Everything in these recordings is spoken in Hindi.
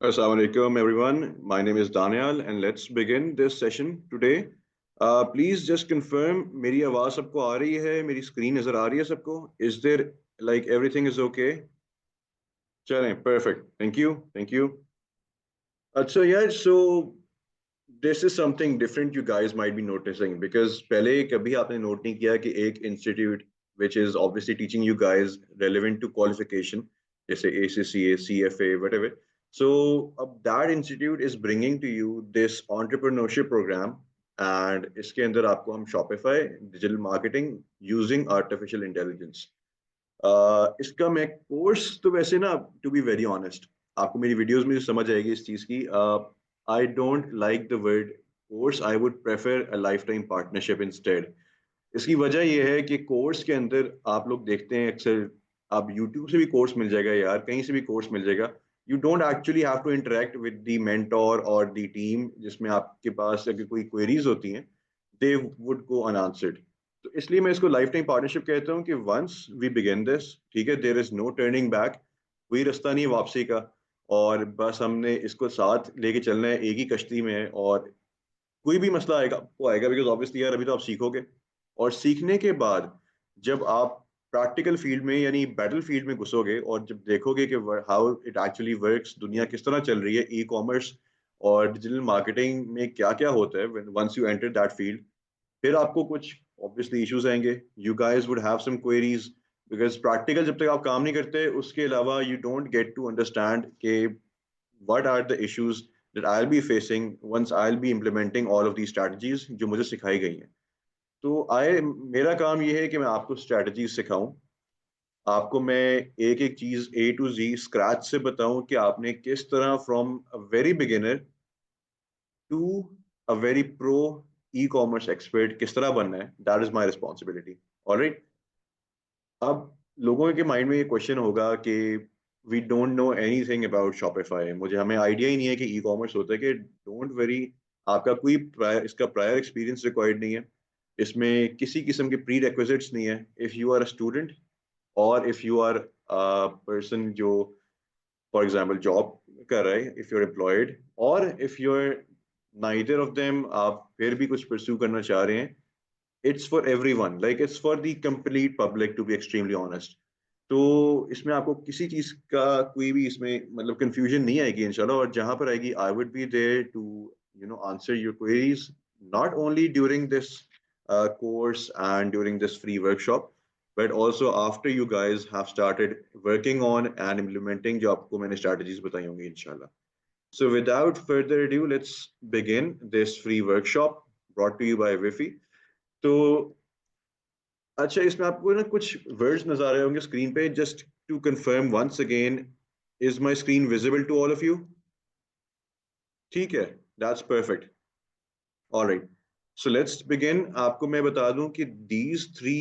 Assalamu alaikum, everyone. My name is Daniel, and let's begin this session today. Please just confirm मेरी आवाज़ सबको आ रही है, मेरी स्क्रीन नज़र आ रही है सबको? Is there like everything is okay? चलें, perfect. Thank you. अच्छा यार, so this is something different you guys might be noticing because पहले कभी आपने नोट नहीं किया कि एक institute which is obviously teaching you guys relevant to qualification जैसे ACCA, CFA, whatever. So that institute is bringing to you this entrepreneurship program and इसके अंदर आपको हम Shopify digital marketing using artificial intelligence. इसका मैं कोर्स तो वैसे ना टू बी वेरी ऑनेस्ट आपको मेरी वीडियोस में समझ आएगी इस चीज़ की. I don't like the word course. I would prefer a life time partnership instead. इसकी वजह यह है कि कोर्स के अंदर आप लोग देखते हैं अक्सर आप यूट्यूब से भी कोर्स मिल जाएगा यार, कहीं से भी कोर्स मिल जाएगा. You don't actually have to interact with the mentor और द टीम जिसमें आपके पास अगर कोई क्वेरीज होती हैं दे वुड गो अनआंसर्ड. तो इसलिए मैं इसको लाइफ टाइम पार्टनरशिप कहता हूँ कि वंस वी बिगिन दिस, ठीक है, there is no turning back. कोई रास्ता नहीं है वापसी का. और बस हमने इसको साथ लेके चलना है, एक ही कश्ती में है. और कोई भी मसला आएगा वो आएगा बिकॉज ऑब्वियसली यार अभी तो आप सीखोगे. और सीखने के बाद जब आप प्रैक्टिकल फील्ड में यानी बैटल फील्ड में घुसोगे और जब देखोगे कि हाउ इट एक्चुअली वर्क्स, दुनिया किस तरह चल रही है, ई कॉमर्स और डिजिटल मार्केटिंग में क्या क्या होता है, once you enter that field, फिर आपको कुछ ऑब्वियसली इश्यूज आएंगे. You guys would have some queries because practical जब तक आप काम नहीं करते उसके अलावा you don't get to understand के what are the issues that I'll be facing once I'll be implementing all of these strategies जो मुझे सिखाई गई हैं. तो मेरा काम ये है कि मैं आपको स्ट्रैटेजीज सिखाऊं, आपको मैं एक एक चीज ए टू जी स्क्रैच से बताऊं कि आपने किस तरह from a very beginner to a very pro ecommerce expert किस तरह बनना है. That is my responsibility. Alright. अब लोगों के माइंड में ये क्वेश्चन होगा कि we don't know anything about Shopify, मुझे हमें आइडिया ही नहीं है कि ई कॉमर्स होता है. कि डोंट वरी, आपका कोई इसका प्रायर एक्सपीरियंस रिक्वायर्ड नहीं है. इसमें किसी किस्म के प्री रिक्विजिट्स नहीं है. If you are a student और इफ़ यू आर पर्सन जो फॉर एग्जांपल जॉब कर रहा है, इफ़ यू आर एम्प्लॉयड और if you are neither of them, आप फिर भी कुछ परस्यू करना चाह रहे हैं, it's for everyone. Like it's for the complete public to be extremely honest. तो इसमें आपको किसी चीज का कोई भी इसमें मतलब कंफ्यूजन नहीं आएगी इंशाल्लाह. और जहां पर आएगी I would be there to answer your queries not only during this course and during this free workshop but also after you guys have started working on and implementing जो आपको मैंने strategies बताई होंगी इंशाल्लाह. So without further ado, let's begin this free workshop brought to you by Wifi. तो अच्छा, इसमें आपको ना कुछ वर्ड्स नजर आ रहे होंगे स्क्रीन पे. Just to confirm once again, is my screen visible to all of you? ठीक है, that's perfect. Alright, so let's begin. आपको मैं बता दूं कि दीज थ्री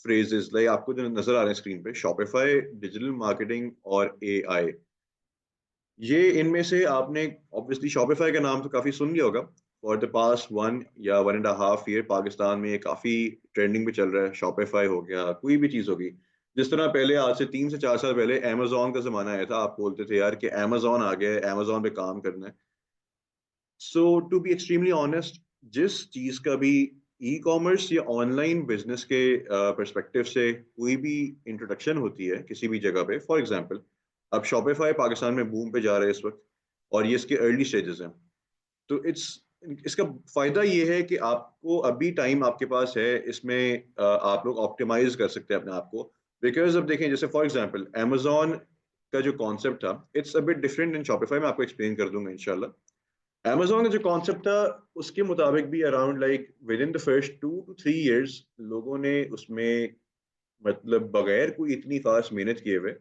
फ्रेजेस लाइक आपको जो नजर आ रहे हैं स्क्रीन पे, शॉपिफाई, डिजिटल मार्केटिंग और एआई, ये इनमें से आपने ऑब्वियसली शॉपिफाई का नाम तो काफी सुन लिया होगा. फॉर द पास्ट 1 या 1.5 ईयर पाकिस्तान में ये काफी ट्रेंडिंग पे चल रहा है. शॉपिफाई हो गया, कोई भी चीज होगी. जिस तरह पहले आज से 3 से 4 साल पहले अमेजोन का जमाना आया था, आप बोलते थे यार कि अमेजोन आ गया है, अमेजोन पे काम करना है. सो टू बी एक्सट्रीमली ऑनेस्ट, जिस चीज का भी ई कॉमर्स या ऑनलाइन बिजनेस के परस्पेक्टिव से कोई भी इंट्रोडक्शन होती है किसी भी जगह पे, फॉर एग्जांपल अब शॉपिफाई पाकिस्तान में बूम पे जा रहे हैं इस वक्त और ये इसके अर्ली स्टेजेस हैं. तो इसका फायदा ये है कि आपको अभी टाइम आपके पास है, इसमें आप लोग ऑप्टिमाइज कर सकते हैं अपने आप को. बिकॉज अब देखें जैसे फॉर एग्जांपल अमेजोन का जो कॉन्सेप्ट था, it's a bit different in Shopify. मैं आपको एक्सप्लेन कर दूंगा इंशाल्लाह. Amazon का जो कॉन्सेप्ट था उसके मुताबिक भी around like with in the first 2 to 3 years लोगों ने उसमें मतलब बगैर कोई इतनी खास मेहनत किए हुए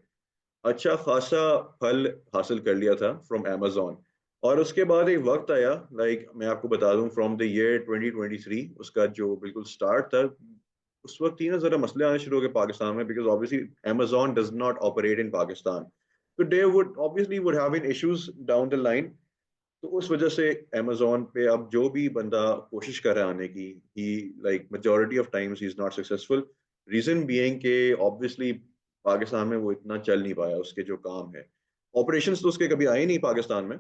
अच्छा खासा फल हासिल कर लिया था फ्रॉम Amazon. और उसके बाद एक वक्त आया, लाइक मैं आपको बता दूं, फ्रॉम द ईयर 2023 उसका जो बिल्कुल स्टार्ट था, उस वक्त ही ना जरा मसले आने शुरू हो गए पाकिस्तान में because obviously Amazon does not operate in Pakistan. तो they would obviously would have been issues down the line. तो उस वजह से अमेजोन पे अब जो भी बंदा कोशिश कर रहा है आने की, he like majority of times he is not successful. Reason being के ऑब्वियसली पाकिस्तान में वो इतना चल नहीं पाया उसके जो काम है. ऑपरेशंस तो उसके कभी आए नहीं पाकिस्तान में,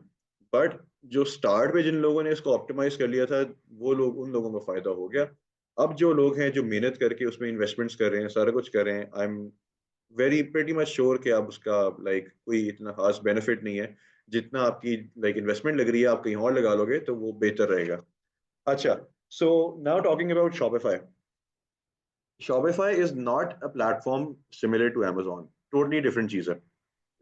बट जो स्टार्ट में जिन लोगों ने इसको ऑप्टिमाइज कर लिया था, वो लोग, उन लोगों को फायदा हो गया। अब जो लोग हैं जो मेहनत करके उसमें इन्वेस्टमेंट्स कर रहे हैं, सारा कुछ कर रहे हैं, I am very pretty much sure कि आप उसका कोई इतना खास बेनिफिट नहीं है। जितना आपकी इन्वेस्टमेंट लग रही है, आप कहीं और लगा लोगे तो वो बेहतर रहेगा। अच्छा, so now talking about Shopify. Shopify is not a platform similar to Amazon, totally different चीज है।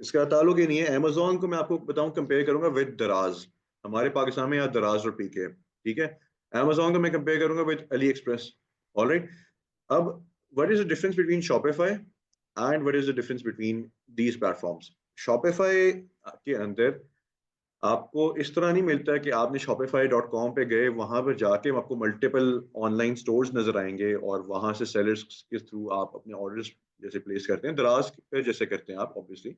इसका ताल्लुक ही नहीं है। Amazon को मैं आपको बताऊं, कंपेयर करूंगा विद दराज। हमारे पाकिस्तान में यहाँ दराज और पीके, ठीक है। Amazon को मैं कंपेयर करूंगा विद अली एक्सप्रेस। ऑलराइट। अब what is the difference between Shopify and what is the difference between these platforms? Shopify के अंदर आपको इस तरह नहीं मिलता है कि आपने shopify.com पे गए, वहां पर जाके आपको मल्टीपल ऑनलाइन स्टोर्स नजर आएंगे और वहां से सेलर्स के थ्रू आप अपने ऑर्डर्स जैसे प्लेस करते हैं, दराज पे जैसे करते हैं आप obviously.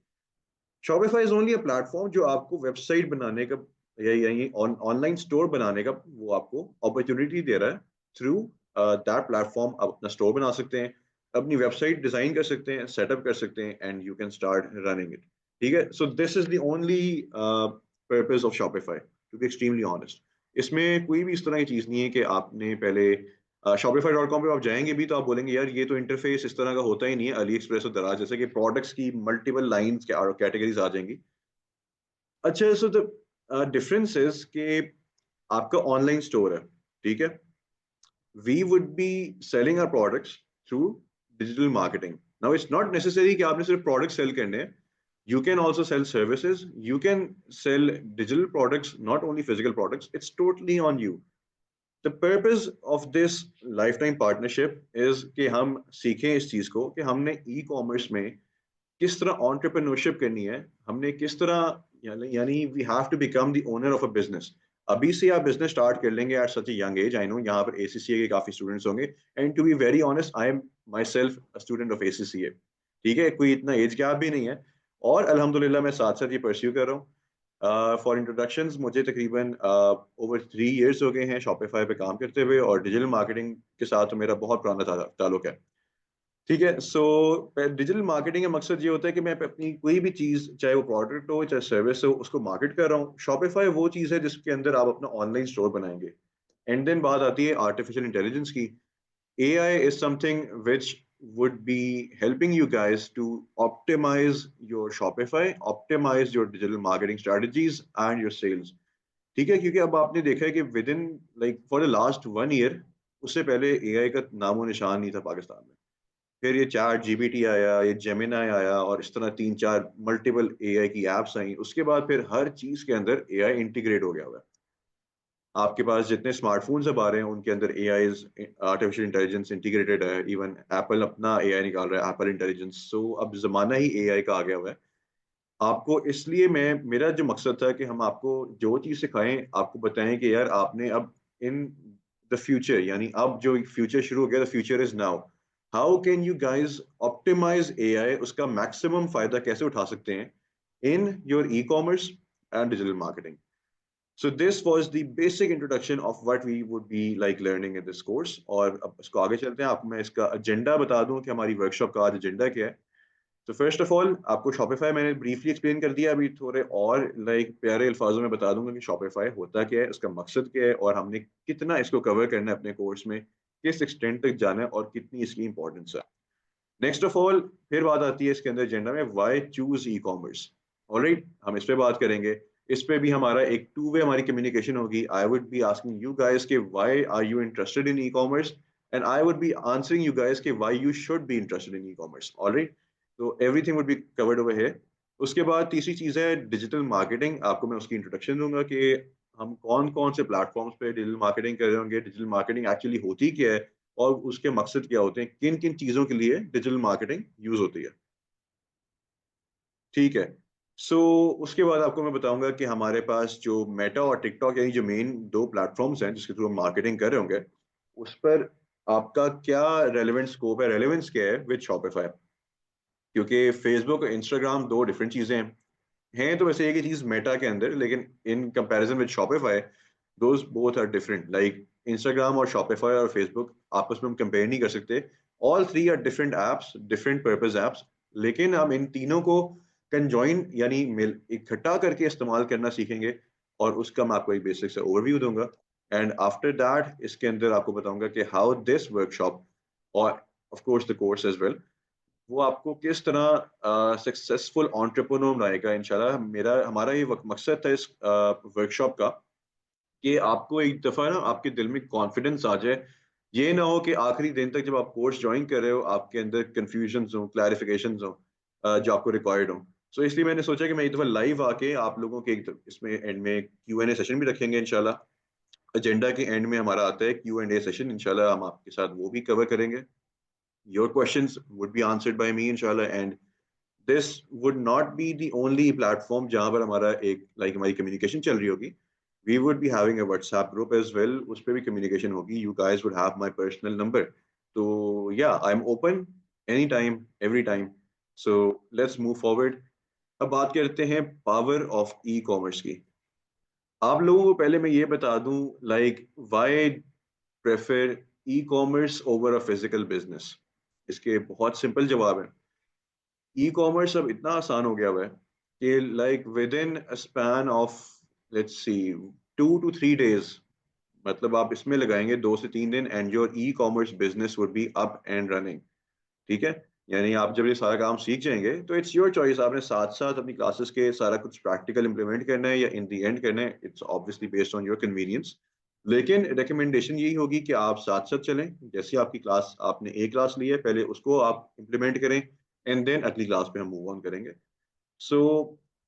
Shopify is only a platform जो आपको वेबसाइट बनाने का या यही ऑनलाइन स्टोर बनाने का वो आपको अपॉर्चुनिटी दे रहा है। थ्रू दैट प्लेटफॉर्म आप अपना स्टोर बना सकते हैं, अपनी वेबसाइट डिजाइन कर सकते हैं, सेटअप कर सकते हैं, and you can start running it. ठीक है, so this is the only purpose of Shopify, to be extremely honest. इसमें कोई भी इस तरह की चीज नहीं है कि आपने पहले shopify.com पे आप जाएंगे भी तो आप बोलेंगे यार ये तो इंटरफेस इस तरह का होता ही नहीं है, अली एक्सप्रेस और दराज जैसे कि प्रोडक्ट्स की मल्टीपल लाइंस कैटेगरीज आ जाएंगी। अच्छा, सो द डिफरेंस इज कि आपका ऑनलाइन स्टोर है, ठीक है। We would be selling our products through digital marketing. Now it's not necessary कि आपने सिर्फ प्रोडक्ट सेल करने हैं। You can also sell services. You can sell digital products, not only physical products. It's totally on you. The purpose of this lifetime partnership is कि हम सीखें इस चीज को कि हमने ई कॉमर्स में किस तरह entrepreneurship करनी है, हमने किस तरह, यानी we have to become the owner of a business. अभी से आप बिजनेस स्टार्ट कर लेंगे at such a young age. I know यहाँ पर ACCA के काफी स्टूडेंट्स होंगे, and to be very honest I am myself a student of ACCA। ठीक है, कोई इतना एज गैप भी नहीं है, और अल्हम्दुलिल्लाह मैं साथ साथ ये परस्यू कर रहा हूँ। फॉर इंट्रोडक्शंस, मुझे तकरीबन ओवर 3 इयर्स हो गए हैं शॉपिफाई पे काम करते हुए, और डिजिटल मार्केटिंग के साथ तो मेरा बहुत पुराना ताल्लुक है। ठीक है, सो डिजिटल मार्केटिंग का मकसद ये होता है कि मैं अपनी कोई भी चीज़, चाहे वो प्रोडक्ट हो चाहे सर्विस हो, उसको मार्केट कर रहा हूँ। शॉपिफाई वो चीज़ है जिसके अंदर आप अपना ऑनलाइन स्टोर बनाएंगे। एंड देन बात आती है आर्टिफिशियल इंटेलिजेंस की। AI is something which would be helping you guys to optimize your Shopify, optimize your digital marketing strategies and your sales. ठीक है, क्योंकि अब आपने देखा है कि with in for the last 1 year, उससे पहले AI का नामो निशान नहीं था पाकिस्तान में। फिर ये चैट जीपीटी आया, ये जेमिनाई आया, और इस तरह 3-4 मल्टीपल AI की एप्स आई। उसके बाद फिर हर चीज के अंदर AI इंटीग्रेट हो गया हुआ है। आपके पास जितने स्मार्टफोन्स अब आ रहे हैं उनके अंदर AI, आर्टिफिशियल इंटेलिजेंस इंटीग्रेटेड है। इवन एप्पल अपना AI निकाल रहा है, एप्पल इंटेलिजेंस। सो अब जमाना ही AI का आ गया हुआ है। आपको इसलिए मैं, मेरा जो मकसद था कि हम आपको जो चीज़ सिखाएं, आपको बताएं कि यार आपने अब इन द फ्यूचर, यानी अब जो फ्यूचर शुरू हो गया, the future is now. How can you guys optimise AI, उसका मैक्सिमम फायदा कैसे उठा सकते हैं in your e commerce and digital marketing. So this was the basic introduction of what we would be learning in this course। और अब इसको आगे चलते हैं, आपको मैं इसका एजेंडा बता दूं कि हमारी वर्कशॉप का आज एजेंडा क्या है। तो फर्स्ट ऑफ ऑल आपको शॉपिफाई मैंने ब्रीफली एक्सप्लेन कर दिया। अभी थोड़े और प्यारे अल्फाजों में बता दूंगा कि शॉपिफाई होता क्या है, उसका मकसद क्या है, और हमने कितना इसको कवर करना है अपने कोर्स में, किस एक्सटेंट तक जाना है, और कितनी इसकी इंपॉर्टेंस है। नेक्स्ट ऑफ ऑल फिर बात आती है इसके अंदर एजेंडा में, why choose E commerce. Alright, हम इस पे बात करेंगे। इस पे भी हमारा एक टू वे हमारी कम्युनिकेशन होगी। I would be asking you guys के why are you interested in e commerce, and I would be answering you guys के why you should be interested in e commerce. Alright, तो everything would be covered over here. उसके बाद तीसरी चीज है डिजिटल मार्केटिंग। आपको मैं उसकी इंट्रोडक्शन दूंगा कि हम कौन कौन से प्लेटफॉर्म्स पे डिजिटल मार्केटिंग कर रहे होंगे, डिजिटल मार्केटिंग एक्चुअली होती क्या है, और उसके मकसद क्या होते हैं, किन किन चीजों के लिए डिजिटल मार्केटिंग यूज होती है। ठीक है, सो उसके बाद आपको मैं बताऊंगा कि हमारे पास जो मेटा और टिकटॉक, यानी जो मेन दो प्लेटफॉर्म्स हैं जिसके थ्रू हम मार्केटिंग कर रहे होंगे, उस पर आपका क्या रेलेवेंट स्कोप है, रेलेवेंस क्या है विद शॉपिफाई। क्योंकि फेसबुक और इंस्टाग्राम दो डिफरेंट चीजें हैं तो वैसे एक ही चीज मेटा के अंदर, लेकिन in comparison with Shopify those both are different. Instagram और शॉपिफाई और फेसबुक आपस में हम कंपेयर नहीं कर सकते। All three are different apps, different purpose apps, लेकिन हम इन तीनों को कंजॉइन यानी मिल इकट्ठा करके इस्तेमाल करना सीखेंगे, और उसका मैं आपको एक बेसिक से ओवरव्यू दूंगा। एंड आफ्टर दैट इसके अंदर आपको बताऊंगा कि हाउ दिस वर्कशॉप और of course the course as well, वो आपको किस तरह सक्सेसफुल एंटरप्रेन्योर बनाएगा इंशाल्लाह। मेरा हमारा ये मकसद था इस वर्कशॉप का कि आपको एक दफा ना आपके दिल में कॉन्फिडेंस आ जाए। ये ना हो कि आखिरी दिन तक जब आप कोर्स ज्वाइन कर रहे हो आपके अंदर कंफ्यूजन हो, क्लैरिफिकेशन हो जो आपको रिक्वायर्ड हो। सो इसलिए मैंने सोचा कि मैं एक दफा लाइव आके आप लोगों के इसमें एंड में Q&A सेशन भी रखेंगे इंशाल्लाह। एजेंडा के एंड में हमारा आता है Q&A सेशन, इंशाल्लाह हम आपके साथ वो भी कवर करेंगे। Your questions would be answered by me इंशाल्लाह। And this would not be the only platform जहां पर हमारा एक हमारी कम्युनिकेशन चल रही होगी। We would be having a WhatsApp group as well, उस पे भी communication होगी। You guys would have my personal number. तो yeah, I'm open anytime, every time. So let's move forward. अब बात करते हैं power of e-commerce की। आप लोगों को पहले मैं ये बता दूं, like why prefer e-commerce over a physical business? इसके बहुत सिंपल जवाब है। ई कॉमर्स अब इतना आसान हो गया हुआ है कि like with in a span of let's see 2 to 3 days, मतलब आप इसमें लगाएंगे 2 से 3 दिन and your e commerce business would be up and running. ठीक है, यानी आप जब ये सारा काम सीख जाएंगे तो इट्स योर चॉइस, आपने साथ साथ अपनी क्लासेस के सारा कुछ प्रैक्टिकल इंप्लीमेंट करना है या इन दी एंड करना है, it's obviously based on your convenience. लेकिन रिकमेंडेशन यही होगी कि आप साथ साथ चलें। जैसे आपकी क्लास आपने एक क्लास ली है, पहले उसको आप इम्प्लीमेंट करें एंड देन अगली क्लास पे हम मूव ऑन करेंगे। So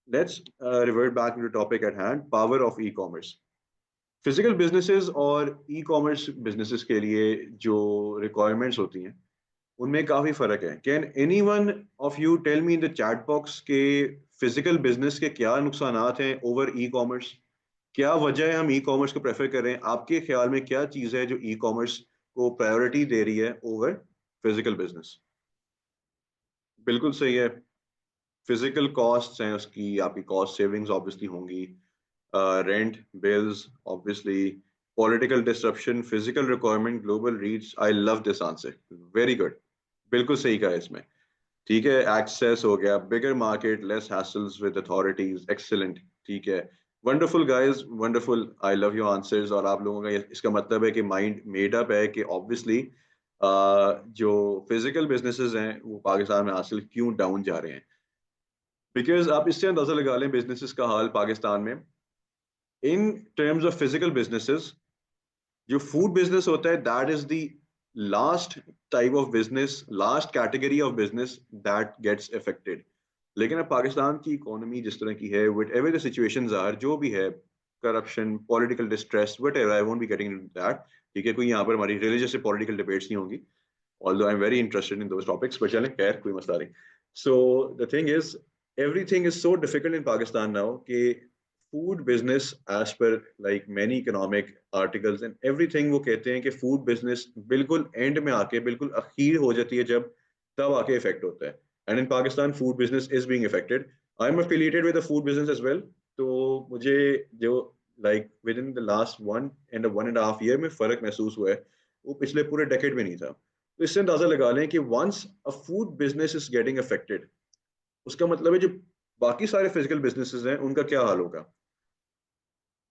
let's revert back to the topic at hand, power of e commerce. Physical businesses और ई कॉमर्स बिजनेसेस के लिए जो रिक्वायरमेंट्स होती हैं उनमें काफी फर्क है। Can any one of you tell me in the chat box के फिजिकल बिजनेस के क्या नुकसानात हैं ओवर ई कॉमर्स? क्या वजह है हम ई कॉमर्स को प्रेफर करें? आपके ख्याल में क्या चीज़ है जो ई कॉमर्स को प्रायोरिटी दे रही है ओवर फिजिकल बिजनेस? बिल्कुल सही है। फिजिकल कॉस्ट्स हैं उसकी, आपकी कॉस्ट सेविंग्स ऑब्वियसली होंगी, rent bills obviously, political disruption, physical requirement, global reach. I love this answer, very good, बिल्कुल सही कहा इसमें। ठीक है, एक्सेस हो गया, बिगर market, less hassles with authorities, excellent. ठीक है, wonderful guys, wonderful, I love your answers. और आप लोगों का इसका मतलब है कि माइंड मेड अप है कि ऑब्वियसली जो फिजिकल बिजनेसेस हैं वो पाकिस्तान में हासिल क्यों डाउन जा रहे हैं। बिकॉज आप इससे अंदाजा लगा लें बिजनेसेस का हाल पाकिस्तान में in terms of physical businesses. जो फूड बिजनेस होता है that is the last type of business, last category of business that gets affected. लेकिन अब पाकिस्तान की इकोनॉमी जिस तरह की है, whatever the situations are, जो भी है, corruption, political distress, whatever, I won't be getting into that. ठीक है, कोई यहाँ पर हमारी रिलीजियस से पॉलिटिकल डिबेट्स नहीं होंगी, although I'm very interested in those topics, but चलें खैर कोई मसला नहीं। So the thing is, everything is so difficult in Pakistan now कि food business as per like many economic articles and everything, वो कहते हैं कि food business बिल्कुल end में आके बिल्कुल अखीर हो जाती है जब, तब आके इफेक्ट होता है। And in Pakistan food business is being affected. I'm affiliated with the food business as well. तो मुझे जो like within the last 1.5 year में फर्क महसूस हुआ है, वो पिछले पूरे डेकेड में नहीं था। तो इससे अंदाजा लगा लें कि once a food business is getting affected, उसका मतलब है जो बाकी सारे फिजिकल बिजनेसेस हैं उनका क्या हाल होगा।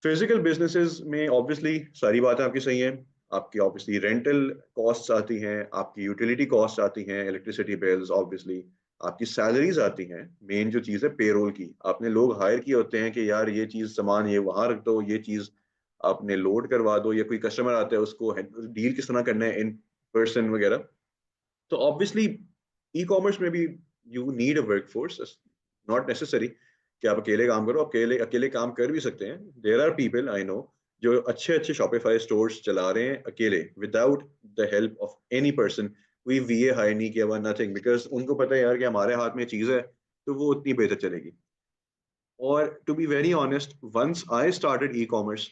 फिजिकल बिजनेसेस में ऑब्वियसली सारी बातें आपकी सही हैं। आपकी ऑब्वियसली रेंटल कॉस्ट्स आती हैं, आपकी यूटिलिटी कॉस्ट आती हैं, इलेक्ट्रिसिटी बिल्स ऑब्वियसली, आपकी सैलरीज आती हैं। मेन जो चीज़ है पेरोल की, आपने लोग हायर किए होते हैं कि यार ये चीज़ सामान ये वहां रख दो, ये चीज़ आपने लोड करवा दो, या कोई कस्टमर आता है उसको डील किस तरह करना है इन पर्सन वगैरह। तो ऑब्वियसली ई कॉमर्स में भी you need a work force, not necessary कि आप अकेले काम करो। अकेले अकेले काम कर भी सकते हैं। There are people I know जो अच्छे अच्छे शॉपिफाई स्टोर्स चला रहे हैं अकेले without the help of any person. कोई वीए हायर नहीं किया हुआ, नथिंग, बिकॉज उनको पता है यार कि हमारे हाथ में चीज़ है तो वो उतनी बेहतर चलेगी। और to be very honest, once I started e commerce,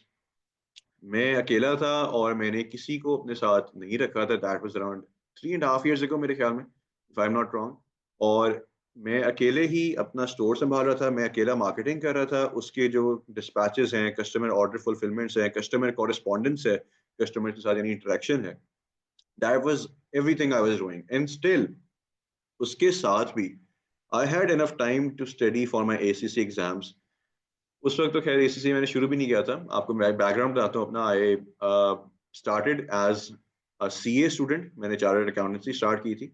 मैं अकेला था और मैंने किसी को अपने साथ नहीं रखा था। That was around 3.5 years ago मेरे ख्याल में, if I am not wrong. और मैं अकेले ही अपना स्टोर संभाल रहा था, मैं अकेला मार्केटिंग कर रहा था, उसके जो डिस्पैचेस हैं, कस्टमर ऑर्डर फुलफिलमेंट्स हैं, कस्टमर कॉरेस्पॉन्डेंस है, कस्टमर के साथ यानी इंटरेक्शन है, that was everything I was doing. And still उसके साथ भी I had enough time to study for my ACC exams. उस वक्त तो खैर ACC मैंने शुरू भी नहीं किया था. आपको मैं बैकग्राउंड बताता हूँ अपना. I started as a CA student. मैंने चार्टर्ड अकाउंटेंसी स्टार्ट की थी.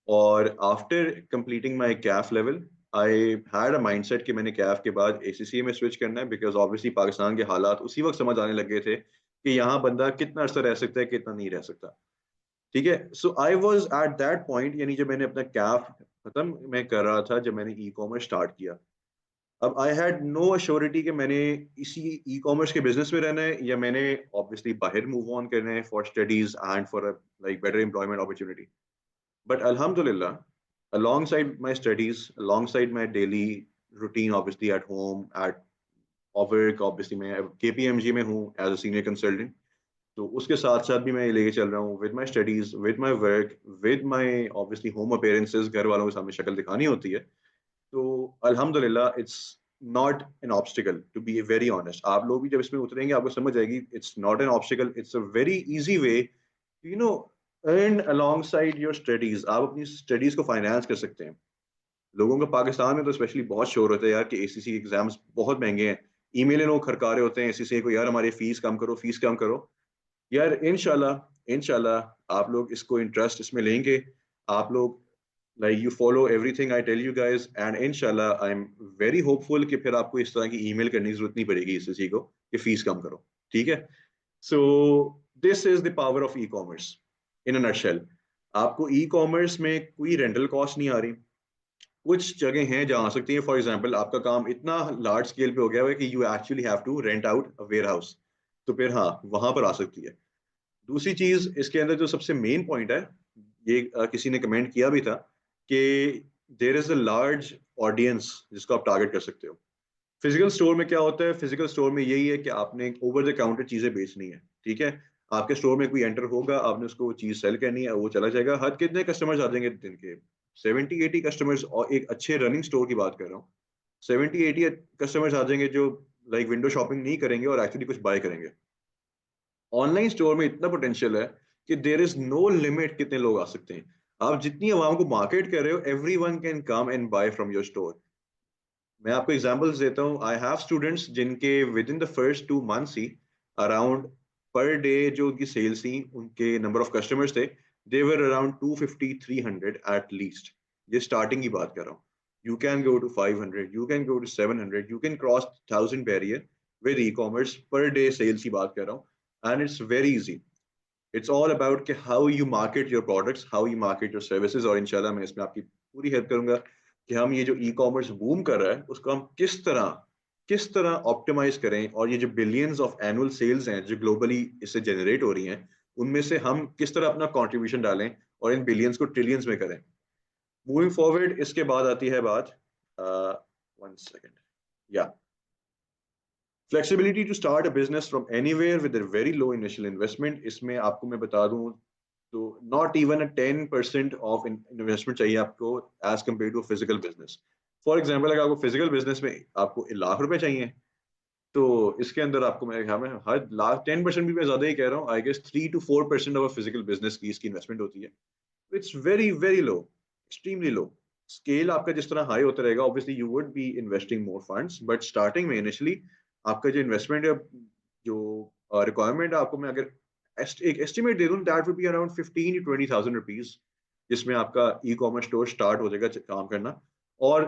और after completing my Kaif level I had a mindset कि मैंने कैफ के बाद ACCA में स्विच करना है, बिकॉज ऑब्वियसली पाकिस्तान के हालात उसी वक्त समझ आने लग गए थे कि यहाँ बंदा कितना अर्सा रह सकता है, कितना नहीं रह सकता. ठीक है. So I was at that point, यानी जब मैंने अपना कैफ खत्म मैं कर रहा था, जब मैंने ई कॉमर्स स्टार्ट किया. अब आई हैड नो अश्योरिटी कि मैंने इसी ई कॉमर्स के बिजनेस में रहना है या मैंने ऑब्वियसली बाहर मूव ऑन करना है for studies and for like better employment opportunity. But Alhamdulillah, alongside my studies, alongside my daily routine, obviously at home, at work, obviously मैं KPMG में हूँ as a senior consultant. तो उसके साथ साथ भी मैं ये लेके चल रहा हूँ with my studies, with my work, with my obviously home appearances. घर वालों के सामने शक्ल दिखानी होती है. तो Alhamdulillah, it's not an obstacle, to be very honest. आप लोग भी जब इसमें उतरेंगे आपको समझ आएगी it's not an obstacle. It's a very easy way to, earn alongside your studies. आप अपनी स्टडीज को फाइनेंस कर सकते हैं. लोगों का पाकिस्तान में तो स्पेशली बहुत शोर होता है यार कि ACC एग्जाम्स बहुत महंगे हैं. ईमेल लोग खरका रहे होते हैं ACC को, यार हमारी फीस कम करो, फीस कम करो. यार इंशाल्लाह इंशाल्लाह आप लोग इसको इंटरेस्ट इसमें लेंगे. आप लोग like you follow everything I tell you guys, and इंशाल्लाह आई एम वेरी होपफुल कि फिर आपको इस तरह की ईमेल करने की जरूरत नहीं पड़ेगी ACC को कि फीस कम करो. ठीक है. So this is the power of e commerce in a nutshell. आपको ई कॉमर्स में कोई रेंटल कॉस्ट नहीं आ रही. कुछ जगह हैं जहाँ आ सकती है. फॉर एग्जांपल आपका काम इतना लार्ज स्केल पे हो गया है कि you actually have to rent out a warehouse. तो फिर हाँ, वहां पर आ सकती है. दूसरी चीज इसके अंदर जो सबसे मेन पॉइंट है, ये किसी ने कमेंट किया भी था कि there is a large audience जिसको आप टारगेट कर सकते हो. फिजिकल स्टोर में क्या होता है? फिजिकल स्टोर में यही है कि आपने ओवर द काउंटर चीजें बेचनी है. ठीक है. आपके स्टोर में कोई एंटर होगा, आपने उसको वो चीज सेल करनी है, वो चला जाएगा. हर कितने कस्टमर्स आ जाएंगे दिन के? 70-80 कस्टमर्स. और एक अच्छे रनिंग स्टोर की बात कर रहा हूँ. 70-80 कस्टमर्स आ जाएंगे जो लाइक विंडो शॉपिंग नहीं करेंगे और एक्चुअली कुछ बाय करेंगे. ऑनलाइन स्टोर में इतना पोटेंशियल है कि देयर इज नो लिमिट कितने लोग आ सकते हैं. आप जितनी आवाम को मार्केट कर रहे हो, everyone can come and buy from your store. मैं आपको एग्जांपल्स देता हूँ. आई हैव स्टूडेंट्स जिनके within the first 2 months ही अराउंड पर डे जो उनकी सेल्स थी, उनके नंबर ऑफ कस्टमर्स थे, they were around 250-300 at least. ये स्टार्टिंग की बात कर रहा हूँ. You can go to 500, you can go to 700, you can cross 1000 barrier with e commerce. पर डे सेल्स की बात कर रहा हूँ. And it's very easy. It's all about कि how you market your products, how you market your services. और इंशाल्लाह मैं इसमें आपकी पूरी हेल्प करूंगा कि हम ये जो ई कॉमर्स बूम कर रहा है उसको हम किस तरह ऑप्टिमाइज करें, और ये जो बिलियंस ऑफ एनुअल सेल्स हैं जो ग्लोबली इससे जनरेट हो रही हैं, उनमें से हम किस तरह अपना कंट्रीब्यूशन डालें और इन बिलियंस को ट्रिलियंस में करें. मूविंग फॉरवर्ड, इसके बाद आती है बात, वन सेकेंड, या flexibility to start a business from anywhere with a very low initial investment. इसमें आपको मैं बता दूं तो not even a 10% of investment चाहिए आपको as compared to physical business. For example, अगर आपको फिजिकल बिजनेस में आपको 1,00,000 रुपए चाहिए, तो इसके अंदर आपको मेरे ख्याल में हर लाख 10% भी मैं ज्यादा ही कह रहा हूँ, I guess 3 to 4% of physical business की इसकी इन्वेस्टमेंट होती है. It's very very low, extremely low. Scale आपका जिस तरह हाई होता रहेगा, obviously you would be investing more funds, but starting में इनिशियली आपका जो इन्वेस्टमेंट है, जो रिक्वायरमेंट है आपको, मैं अगर एक एस्टिमेट दे दूं, that would be around 15 to 20,000 rupees, जिसमें आपका ई कॉमर्स स्टोर स्टार्ट हो जाएगा काम करना. और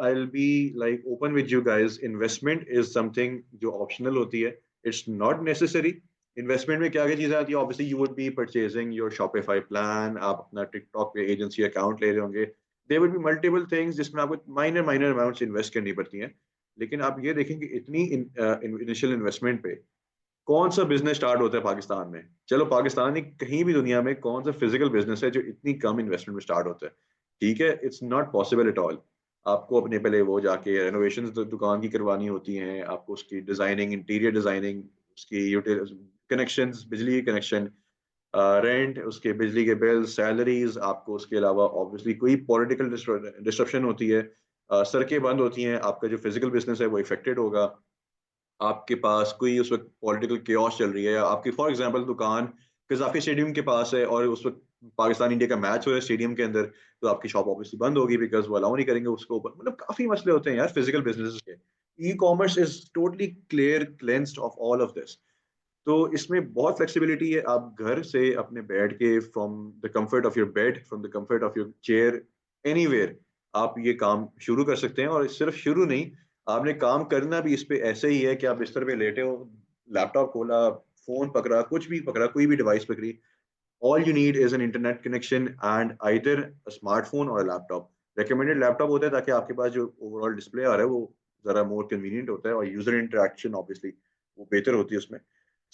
आई will be like open with you guys, investment is something जो ऑप्शनल होती है. It's not necessary. इन्वेस्टमेंट में क्या क्या चीजें आती है? Obviously you would be purchasing your Shopify plan, आप अपना टिकटॉक पे एजेंसी अकाउंट ले रहे होंगे. There would be multiple things जिसमें आपको माइनर माइनर अमाउंट्स इन्वेस्ट करनी पड़ती हैं. लेकिन आप ये देखेंगे इतनी इनिशियल इन्वेस्टमेंट पे कौन सा बिजनेस स्टार्ट होता है पाकिस्तान में? चलो पाकिस्तान नहीं, कहीं भी दुनिया में कौन सा फिजिकल बिजनेस है जो इतनी कम इन्वेस्टमेंट में स्टार्ट होता है? ठीक है, it's not possible at all. आपको अपने पहले वो जाके रेनोवेशन दुकान की करवानी होती हैं, आपको उसकी डिजाइनिंग, इंटीरियर डिजाइनिंग, उसकी कनेक्शंस, बिजली के कनेक्शन, रेंट, उसके बिजली के बिल, सैलरीज, आपको उसके अलावा ऑब्वियसली कोई पॉलिटिकल डिस्ट्रप्शन होती है, सड़कें बंद होती हैं, आपका जो फिजिकल बिजनेस है वो इफेक्टेड होगा. आपके पास कोई उस वक्त पॉलिटिकल केओस चल रही है, या आपकी फॉर एग्जांपल दुकान कजाफी स्टेडियम के पास है और उस वक्त पाकिस्तान इंडिया का मैच हो रहा है स्टेडियम के अंदर, तो आपकी शॉप ऑब्वियसली बंद होगी बिकॉज वो अलाउ नहीं करेंगे उसको ऊपर। मतलब काफी मसले होते हैं यार फिजिकल बिजनेस के। E commerce is totally clear cleansed of all of this. तो इसमें बहुत फ्लेक्सिबिलिटी है, आप घर से अपने बैठ के from the comfort of your bed, from the comfort of your chair, anywhere आप ये काम शुरू कर सकते हैं। और सिर्फ शुरू नहीं, आपने काम करना भी इस पे ऐसे ही है कि आप बिस्तर पे लेटे हो, लैपटॉप खोला, फोन पकड़ा, कुछ भी पकड़ा, कोई भी डिवाइस पकड़ी, all you need is an internet connection and either a smartphone or a laptop. Recommended laptop होता है ताकि आपके पास जो ओवरऑल डिस्प्ले आ रहा है वो जरा मोर कन्वीनियंट होता है और यूजर इंटरेक्शन ऑब्वियसली वो बेहतर होती है उसमें।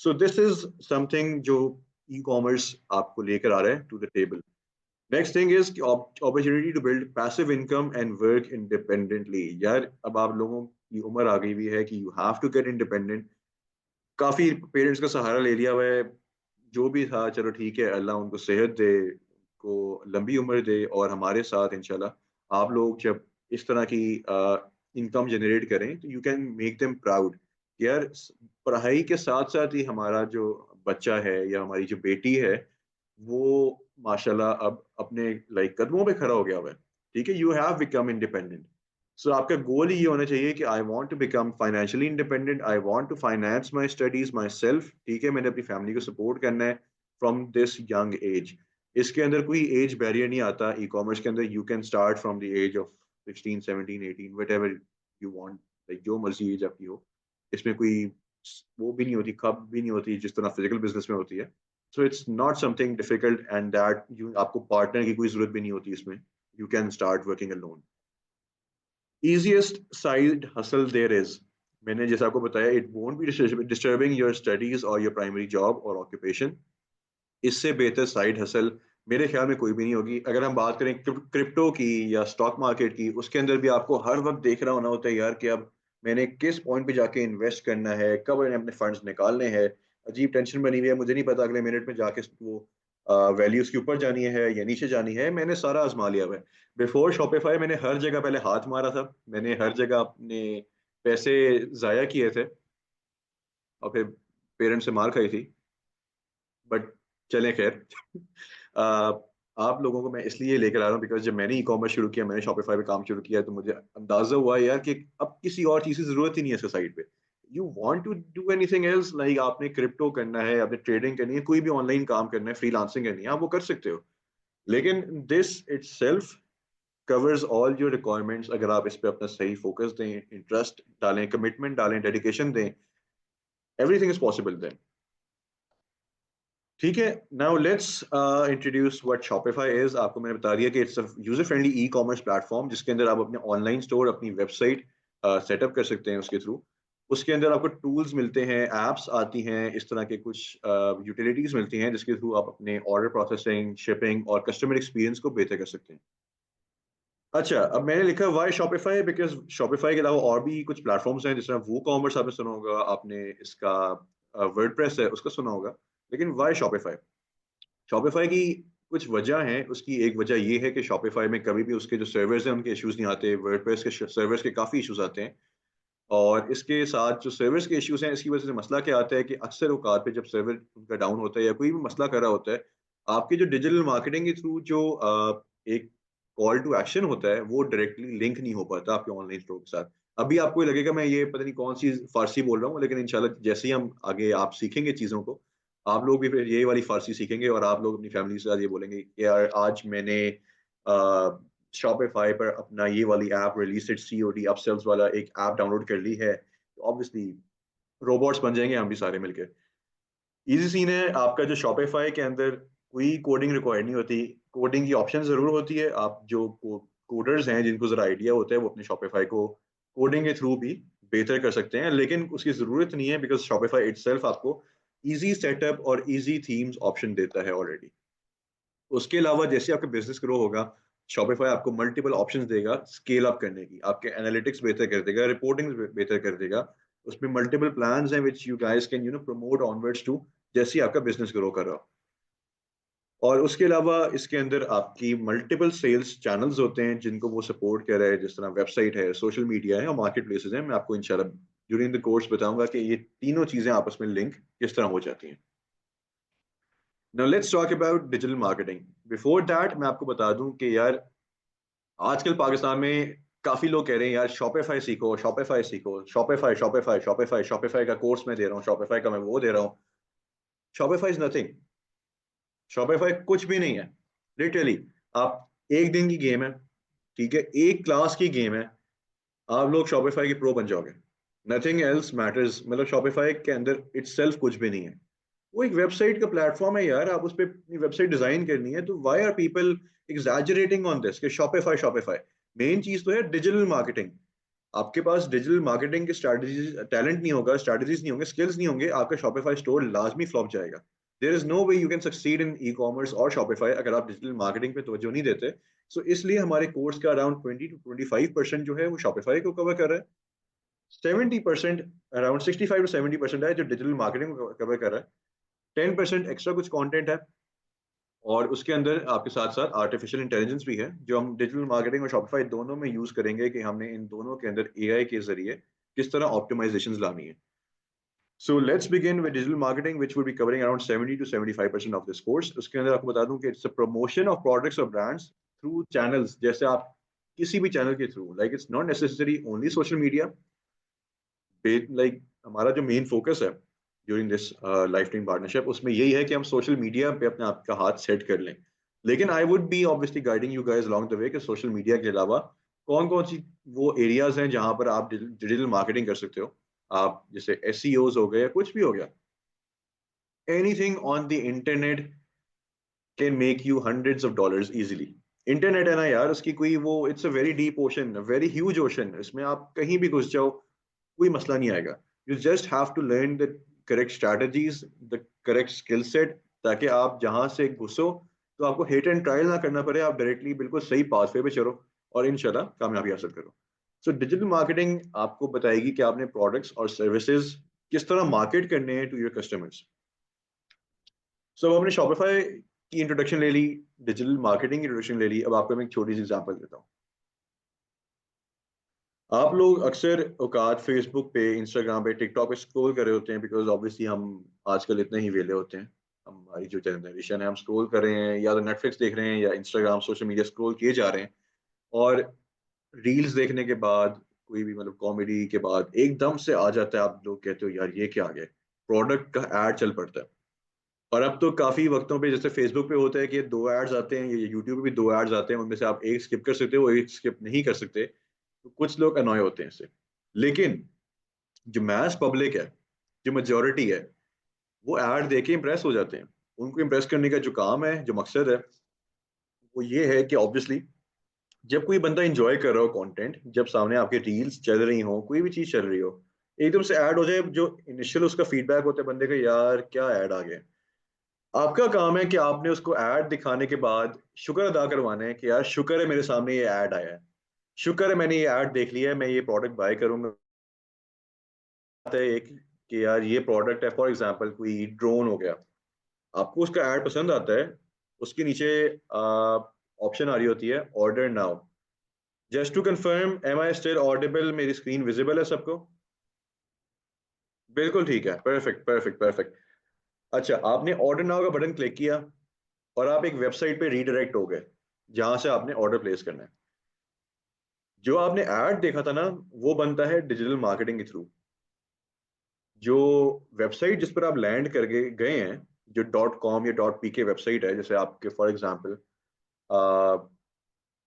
सो दिस इज समथिंग जो ई कॉमर्स आपको लेकर आ रहा है to the table. Next thing is opportunity to build passive income and work independently. यार अब आप लोगों की उम्र आ गई हुई है कि you have to get independent. काफी पेरेंट्स का सहारा ले लिया हुआ है, जो भी था चलो ठीक है, अल्लाह उनको सेहत दे, को लंबी उम्र दे, और हमारे साथ इंशाल्लाह आप लोग जब इस तरह की इनकम जनरेट करें तो you can make them proud. यार पढ़ाई के साथ साथ ही हमारा जो बच्चा है या हमारी जो बेटी है वो माशाल्लाह अब अपने लाइक कदमों पे खड़ा हो गया हुआ है। ठीक है, you have become independent. So आपका गोल ही ये होना चाहिए कि I want to become financially independent, I want to finance my studies myself. ठीक है, मैंने अपनी फैमिली को सपोर्ट करना है फ्रॉम दिस यंग एज। इसके अंदर कोई एज बैरियर नहीं आता। ई कॉमर्स के अंदर you can start from the age of 16 17 18 whatever you want, like जो मर्जी एज आपकी हो। इसमें कोई वो भी नहीं होती, खब भी नहीं होती जिस तरह फिजिकल बिजनेस में होती है। So it's not something difficult and that you आपको पार्टनर की कोई जरूरत भी नहीं होती इसमें। You can start working alone. easiest side hustle there is, मैंने जैसा आपको बताया, it won't be disturbing your studies or your primary job or occupation। इससे बेहतर साइड हसल मेरे ख्याल में कोई भी नहीं होगी। अगर हम बात करें क्रिप्टो की या स्टॉक मार्केट की, उसके अंदर भी आपको हर वक्त देख रहा होना होता है यार कि अब मैंने किस पॉइंट पे जाके इन्वेस्ट करना है, कब मैंने अपने फंड्स निकालने हैं। अजीब टेंशन बनी हुई है, मुझे नहीं पता अगले मिनट में जाके वो वैल्यू उसके ऊपर जानी है या नीचे जानी है। मैंने सारा आजमा लिया हुआ है। बिफोर शॉपिफाई मैंने हर जगह पहले हाथ मारा था, मैंने हर जगह अपने पैसे जाया किए थे और फिर पेरेंट्स से मार खाई थी। बट चलें खैर। अ, आप लोगों को मैं इसलिए लेकर आ रहा हूँ बिकॉज जब मैंने ई कॉमर्स शुरू किया, मैंने शॉपिफाई पे काम शुरू किया, तो मुझे अंदाजा हुआ यार कि अब किसी और चीज़ की जरूरत ही नहीं है इसके साइड पे। You want to do anything else, like आपने क्रिप्टो करना है, आपने ट्रेडिंग करनी है, कोई भी ऑनलाइन काम करना है, फ्रीलांसिंग करनी है, आप वो कर सकते हो। लेकिन this itself covers all your requirements अगर आप इस पे अपना सही फोकस दें, इंटरेस्ट डालें, कमिटमेंट डालें, डेडिकेशन दें, एवरीथिंग इज पॉसिबल देन। ठीक है, now let's introduce what Shopify is. आपको मैंने बता दिया कि it's a user friendly e commerce platform जिसके अंदर आप अपने ऑनलाइन स्टोर, अपनी वेबसाइट सेटअप कर सकते हैं उसके थ्रू। उसके अंदर आपको टूल्स मिलते हैं, एप्स आती हैं, इस तरह के कुछ यूटिलिटीज मिलती हैं जिसके थ्रू आप अपने ऑर्डर प्रोसेसिंग, शिपिंग और कस्टमर एक्सपीरियंस को बेहतर कर सकते हैं। अच्छा, अब मैंने लिखा वाई शॉपिफाई बिकॉज शॉपिफाई के अलावा और भी कुछ प्लेटफॉर्म्स हैं, जिस तरह वो कॉमर्स आपने सुना होगा, आपने इसका वर्डप्रेस है उसका सुना होगा, लेकिन वाई शॉपिफाई। शॉपिफाई की कुछ वजह हैं। उसकी एक वजह ये है कि शॉपिफाई में कभी भी उसके जो सर्वर्स हैं उनके इश्यूज नहीं आते। वर्डप्रेस के सर्वर्स के काफ़ी इश्यूज आते हैं। और इसके साथ जो सर्वर्स के इश्यूज हैं, इसकी वजह से मसला क्या आता है कि अक्सर औकात पे जब सर्वर उनका डाउन होता है या कोई भी मसला कर रहा होता है, आपके जो डिजिटल मार्केटिंग के थ्रू जो एक कॉल टू एक्शन होता है वो डायरेक्टली लिंक नहीं हो पाता आपके ऑनलाइन स्टोर के साथ। अभी आपको ये लगेगा मैं ये पता नहीं कौन सी फारसी बोल रहा हूँ, लेकिन इंशाल्लाह जैसे ही हम आगे आप सीखेंगे चीज़ों को, आप लोग भी फिर यही वाली फारसी सीखेंगे और आप लोग अपनी फैमिली के साथ ये बोलेंगे कि यार आज मैंने शॉपिफाई पर अपना ये वाली ऐप रिलीज सीओडी अपसेल्स वाला एक ऐप डाउनलोड कर ली है। तो ऑब्वियसली रोबोट्स बन जाएंगे हम भी सारे मिलकर। इजी सीन है, आपका जो शॉपिफाई के अंदर कोई कोडिंग रिक्वायर्ड नहीं होती। कोडिंग की ऑप्शन जरूर होती है, आप जो कोडर्स हैं जिनको जरा आइडिया होता है वो अपने शॉपिफाई को कोडिंग के थ्रू भी बेहतर कर सकते हैं, लेकिन उसकी जरूरत नहीं है बिकॉज शॉपिफाई इटसेल्फ आपको इजी सेटअप और इजी थीम्स ऑप्शन देता है ऑलरेडी। उसके अलावा जैसे आपका बिजनेस ग्रो होगा, शॉपिफाई आपको मल्टीपल ऑप्शंस देगा स्केल अप करने की, आपके एनालिटिक्स बेहतर कर देगा, रिपोर्टिंग बेहतर कर देगा। उसमें मल्टीपल प्लान्स हैं which you guys can promote onwards to, जैसे ही आपका बिजनेस ग्रो कर रहा हो। और उसके अलावा इसके अंदर आपकी मल्टीपल सेल्स चैनल्स होते हैं जिनको वो सपोर्ट कर रहा है, जिस तरह वेबसाइट है, सोशल मीडिया है और मार्केट प्लेसेस हैं। मैं आपको इंशाल्लाह ड्यूरिंग द कोर्स बताऊंगा कि ये तीनों चीजें आपस में लिंक किस तरह हो जाती हैं। Now let's talk about digital marketing. Before that मैं आपको बता दूं कि यार आजकल पाकिस्तान में काफी लोग कह रहे हैं यार शॉपिफाई सीखो, शॉपिफाई सीखो, शॉपिफाई शॉपिफाई शॉपिफाई शॉपिफाई का कोर्स मैं दे रहा हूँ, शॉपिफाई का मैं वो दे रहा हूँ। Shopify is nothing. शॉपिफाई कुछ भी नहीं है। लिटरली आप एक दिन की गेम है, ठीक है, एक क्लास की गेम है, आप लोग शॉपिफाई के प्रो बन जाओगे। Nothing else matters. मतलब शॉपिफाई के अंदर इटसेल्फ कुछ भी नहीं है। वो एक वेबसाइट का प्लेटफॉर्म है यार, आप उस पर अपनी वेबसाइट डिजाइन करनी है, तो why are people exaggerating on this कि शॉपिफाई शॉपिफाई। मेन चीज तो है डिजिटल मार्केटिंग। आपके पास डिजिटल मार्केटिंग की स्ट्रैटेजीज, टैलेंट नहीं होगा, स्ट्रैटेजीज नहीं होंगे, स्किल्स नहीं होंगे, आपका शॉपिफाई स्टोर लाजमी फ्लॉप जाएगा। There is no way you can succeed in e commerce और शॉपिफाई अगर आप डिजिटल मार्केटिंग पे तवज्जो नहीं देते। सो इसलिए हमारे कोर्स का अराउंड 20 to 25% जो है वो शॉपिफाई को कवर कर रहा है। 70%, अराउंड 65 to 70% है जो डिजिटल मार्केटिंग को कवर कर रहा है। 10% एक्स्ट्रा कुछ कंटेंट है, और उसके अंदर आपके साथ साथ आर्टिफिशियल इंटेलिजेंस भी है जो हम डिजिटल मार्केटिंग और शॉपिफाई दोनों में यूज करेंगे कि हमने इन दोनों के अंदर एआई के जरिए किस तरह ऑप्टिमाइजेशंस लानी है। सो let's begin with digital marketing which will be covering around 70 to 75% of this course. उसके अंदर आपको बता दूं कि it's a promotion of products और ब्रांड्स थ्रू चैनल्स। जैसे आप किसी भी चैनल के through, like it's not necessary only social media, like हमारा जो मेन फोकस है during this life time partnership उसमें यही है कि हम सोशल मीडिया पे अपने आप का हाथ सेट कर लें। लेकिन आई would B obviously guiding you guys along the way कि सोशल मीडिया के अलावा कौन कौन सी वो एरियाज हैं जहां पर आप डिजिटल मार्केटिंग कर सकते हो। आप जैसे एसईओज हो गए या कुछ भी हो गया, anything on the internet can make you hundreds of dollars easily. Internet है ना यार, उसकी कोई वो, it's a very deep ocean, very huge ocean, इसमें आप कहीं भी घुस जाओ कोई मसला नहीं आएगा। You just have to learn the correct strategies, the correct skill set, ताकि आप जहां से घुसो तो आपको हिट एंड ट्रायल ना करना पड़े, आप डायरेक्टली बिल्कुल सही पाथवे पे चलो और इंशाल्लाह कामयाबी हासिल करो। सो डिजिटल मार्केटिंग आपको बताएगी कि आपने प्रोडक्ट्स और सर्विसेज किस तरह मार्केट करने हैं टू योर कस्टमर्स। सो हमने शॉपिफाई की इंट्रोडक्शन ले ली, डिजिटल मार्केटिंग की इंट्रोडक्शन ले ली, अब आपको मैं एक छोटी सी एग्जांपल देता हूँ। आप लोग अक्सर औकात फेसबुक पे, इंस्टाग्राम पे, टिकटॉक पे स्क्रॉल कर रहे होते हैं बिकॉज ऑब्वियसली हम आजकल इतने ही वेले होते हैं। हमारी जो जनरेशन है हम स्क्रॉल कर रहे हैं, या तो नेटफ्लिक्स देख रहे हैं या इंस्टाग्राम सोशल मीडिया स्क्रॉल किए जा रहे हैं। और रील्स देखने के बाद, कोई भी मतलब कॉमेडी के बाद एकदम से आ जाता है, आप लोग कहते हो यार ये क्या आ गया, प्रोडक्ट का एड चल पड़ता है। और अब तो काफी वक्तों पे जैसे फेसबुक पे होता है कि दो एड्स आते हैं, ये यूट्यूब पे भी दो एड्स आते हैं, उनमें से आप एक स्किप कर सकते हो, एक स्किप नहीं कर सकते। तो कुछ लोग अनॉय होते हैं इससे। लेकिन जो मैस पब्लिक है, जो मेजोरिटी है, वो ऐड देख के इंप्रेस हो जाते हैं। उनको इंप्रेस करने का जो काम है, जो मकसद है, वो ये है कि ऑब्वियसली जब कोई बंदा इंजॉय कर रहा हो कंटेंट, जब सामने आपके रील्स चल रही हो, कोई भी चीज चल रही हो, एकदम से ऐड हो जाए, जो इनिशियल उसका फीडबैक होता है बंदे का, यार क्या ऐड आ गया। आपका काम है कि आपने उसको ऐड दिखाने के बाद शुक्र अदा करवाना है कि यार शुक्र है मेरे सामने ये ऐड आया है, शुक्र है मैंने ये ऐड देख लिया है, मैं ये प्रोडक्ट बाय करूंगा। है एक कि यार ये प्रोडक्ट है, फॉर एग्जांपल कोई ड्रोन हो गया, आपको उसका ऐड पसंद आता है, उसके नीचे ऑप्शन आ रही होती है order now. Just to confirm, am I still audible, मेरी स्क्रीन विजिबल है सबको? बिल्कुल ठीक है, परफेक्ट परफेक्ट परफेक्ट। अच्छा, आपने ऑर्डर नाउ का बटन क्लिक किया और आप एक वेबसाइट पे रीडायरेक्ट हो गए जहां से आपने ऑर्डर प्लेस करना है। जो आपने ऐड देखा था ना, वो बनता है डिजिटल मार्केटिंग के थ्रू। जो वेबसाइट जिस पर आप लैंड कर गए हैं, जो डॉट कॉम या डॉट पी के वेबसाइट है, जैसे आपके फॉर एग्जांपल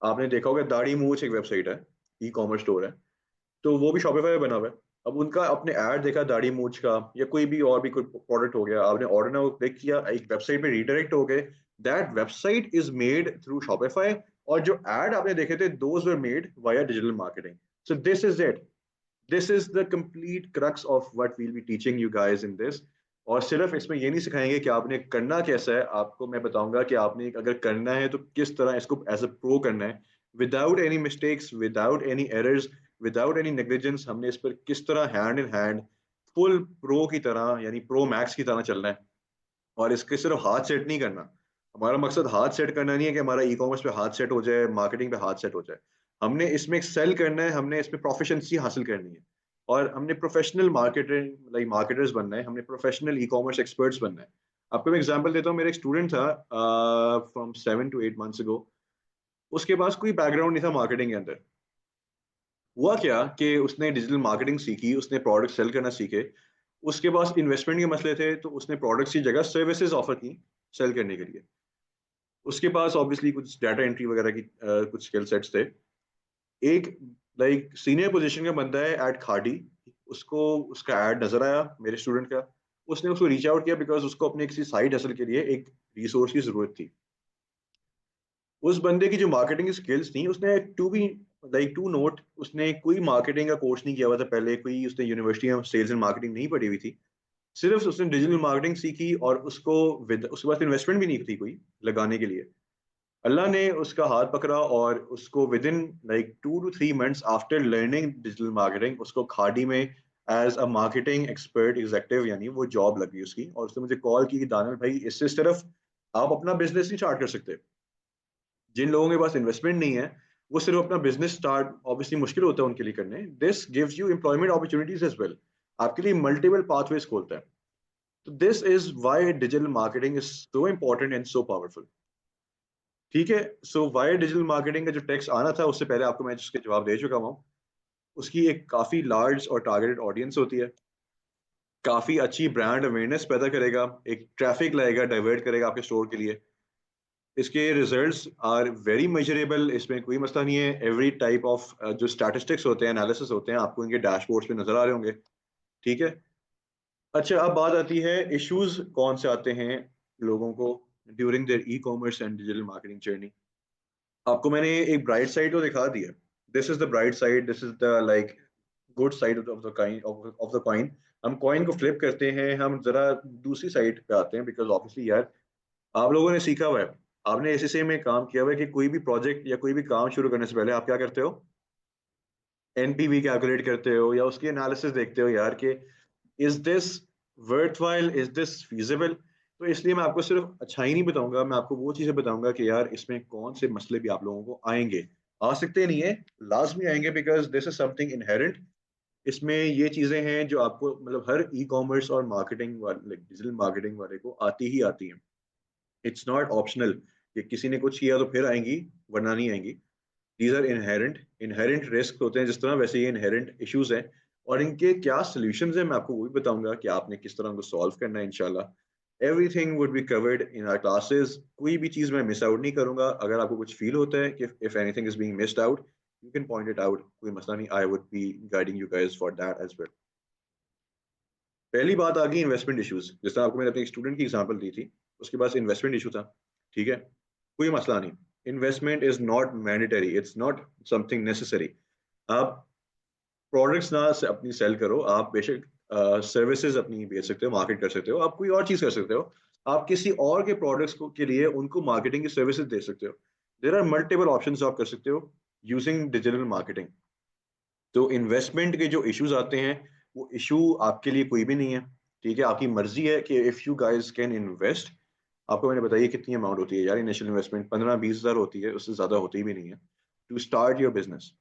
आपने देखा होगा दाढ़ी मूछ एक वेबसाइट है, ई कॉमर्स स्टोर है, तो वो भी शॉपिफाई पे बना हुआ है। अब उनका आपने ऐड देखा दाढ़ी मूछ का, या कोई भी और भी कोई प्रोडक्ट हो गया, आपने ऑर्डर नाउ क्लिक किया, एक वेबसाइट पे रीडायरेक्ट हो गए। That website is made through Shopify, और जो ऐड आपने देखे थे those were made via digital marketing. So this is it, this is the complete crux of what will be teaching you guys in this. और सिर्फ इसमें ये नहीं सिखाएंगे कि आपने करना कैसा है, आपको मैं बताऊंगा कि आपने अगर करना है तो किस तरह इसको एज अ प्रो करना है, without any mistakes, without any errors, without any negligence. हमने इस पर किस तरह hand in hand full pro की तरह, यानी प्रो मैक्स की तरह चलना है। और इसके सिर्फ हाथ सेट नहीं करना, हमारा मकसद हाथ सेट करना नहीं है कि हमारा ई कॉमर्स पे हाथ सेट हो जाए, मार्केटिंग पे हाथ सेट हो जाए। हमने इसमें सेल करना है, हमने इसमें प्रोफिशिएंसी हासिल करनी है, और हमने प्रोफेशनल मार्केटर, लाइक मार्केटर्स बनना है, हमने प्रोफेशनल ई कॉमर्स एक्सपर्ट्स बनना है। आपको मैं एग्जांपल देता हूँ, मेरा एक स्टूडेंट था फ्रॉम 7 to 8 months ago। उसके पास कोई बैकग्राउंड नहीं था मार्केटिंग के अंदर। हुआ क्या कि उसने डिजिटल मार्केटिंग सीखी, उसने प्रोडक्ट सेल करना सीखे। उसके पास इन्वेस्टमेंट के मसले थे, तो उसने प्रोडक्ट्स की जगह सर्विसेज ऑफर की सेल करने के लिए। उसके पास ऑब्वियसली कुछ डाटा एंट्री वगैरह की कुछ स्किल सेट्स थे। एक लाइक सीनियर पोजीशन का बंदा है एट खाड़ी, उसको उसका ऐड नजर आया मेरे स्टूडेंट का। उसने उसको रीच आउट किया बिकॉज उसको अपने किसी साइड हसल के लिए एक रिसोर्स की जरूरत थी। उस बंदे की जो मार्केटिंग स्किल्स थी, उसने to be like to note, उसने कोई मार्केटिंग का कोर्स नहीं किया हुआ था पहले, कोई उसने यूनिवर्सिटी में सेल्स एंड मार्केटिंग नहीं पढ़ी हुई थी। सिर्फ उसने डिजिटल मार्केटिंग सीखी और उसको विद उसके पास इन्वेस्टमेंट भी नहीं थी कोई लगाने के लिए। अल्लाह ने उसका हाथ पकड़ा और उसको within like 2 to 3 months after learning digital marketing, उसको खाड़ी में as a marketing expert executive यानी वो जॉब लगी उसकी। और उसने मुझे कॉल की कि दानियल भाई, इससे सिर्फ आप अपना बिजनेस नहीं स्टार्ट कर सकते। जिन लोगों के पास इन्वेस्टमेंट नहीं है, वो सिर्फ अपना बिजनेस स्टार्ट ऑब्वियसली मुश्किल होता है उनके लिए करने। This gives you employment opportunities as well, आपके लिए मल्टीपल पाथवेज खोलता है। तो this is why digital marketing is so important and so powerful. ठीक है। सो व्हाई डिजिटल मार्केटिंग का जो टेक्स्ट आना था, उससे पहले आपको मैं जिसके जवाब दे चुका हूँ। उसकी एक काफी लार्ज और टारगेटेड ऑडियंस होती है, काफी अच्छी ब्रांड अवेयरनेस पैदा करेगा, एक ट्रैफिक लाएगा, डाइवर्ट करेगा आपके स्टोर के लिए। इसके रिजल्ट्स आर वेरी मेजरेबल, इसमें कोई मसला नहीं है। एवरी टाइप ऑफ जो स्टैटिस्टिक्स होते हैं, एनालिसिस होते हैं, आपको इनके डैशबोर्ड्स पे नजर आ रहे होंगे। ठीक है। अच्छा, अब बात आती है इश्यूज कौन से आते हैं लोगों को during their e commerce and digital marketing journey. आपको मैंने एक ब्राइट साइड तो दिखा दिया। This is the bright side, this is the like good side of the kind of the coin. हम कॉइन को फ्लिप करते हैं, हम जरा दूसरी साइड पे आते हैं, बिकॉज ऑब्वियसली यार, आप लोगों ने सीखा हुआ है, आपने एसएसए में काम किया हुआ है कि कोई भी प्रोजेक्ट या कोई भी काम शुरू करने से पहले आप क्या करते हो? एनपीवी कैलकुलेट करते हो या उसकी एनालिसिस देखते हो यार कि is this worthwhile, is this feasible. तो इसलिए मैं आपको सिर्फ अच्छाई नहीं बताऊंगा, मैं आपको वो चीजें बताऊंगा कि यार इसमें कौन से मसले भी आप लोगों को आएंगे। आ सकते नहीं है, लाजमी आएंगे, because this is something inherent. इसमें ये चीजें हैं जो आपको मतलब हर ई कॉमर्स और मार्केटिंग वाले, डिजिटल मार्केटिंग वाले को आती ही आती हैं। इट्स नॉट ऑप्शनल कि किसी ने कुछ किया तो फिर आएंगी, वरना नहीं आएंगी। These are inherent, inherent risk होते हैं जिस तरह, वैसे ये इनहेरेंट इश्यूज हैं। और इनके क्या सोल्यूशंस हैं, मैं आपको वो भी बताऊंगा कि आपने किस तरह उनको सॉल्व करना है इंशाल्लाह। Everything would be covered in our classes, कोई भी चीज मैं मिस आउट नहीं करूंगा। अगर आपको कुछ फील होता है कि if anything is being missed out, you can point it out, कोई मसला नहीं। I would be guiding you guys for that as well. पहली बात आ गई इन्वेस्टमेंट इश्यूज। जिस तरह आपको मैंने अपने स्टूडेंट की एग्जांपल दी थी, उसके पास इन्वेस्टमेंट इशू था। ठीक है, कोई मसला नहीं। Investment is not mandatory, it's not something necessary. आप प्रोडक्ट्स ना से अपनी सेल करो, आप बेशक सर्विसेज अपनी बेच सकते हो, मार्केट कर सकते हो, आप कोई और चीज कर सकते हो। आप किसी और के प्रोडक्ट्स को के लिए उनको मार्केटिंग की सर्विसेज दे सकते हो। देर आर मल्टीपल ऑप्शंस आप कर सकते हो यूजिंग डिजिटल मार्केटिंग। तो इन्वेस्टमेंट के जो इश्यूज आते हैं, वो इशू आपके लिए कोई भी नहीं है। ठीक है, आपकी मर्जी है कि if you guys can invest. आपको मैंने बताइए कितनी अमाउंट होती है यार, इनिशियल इन्वेस्टमेंट 15-20 हज़ार होती है, उससे ज्यादा होती भी नहीं है टू स्टार्ट योर बिजनेस।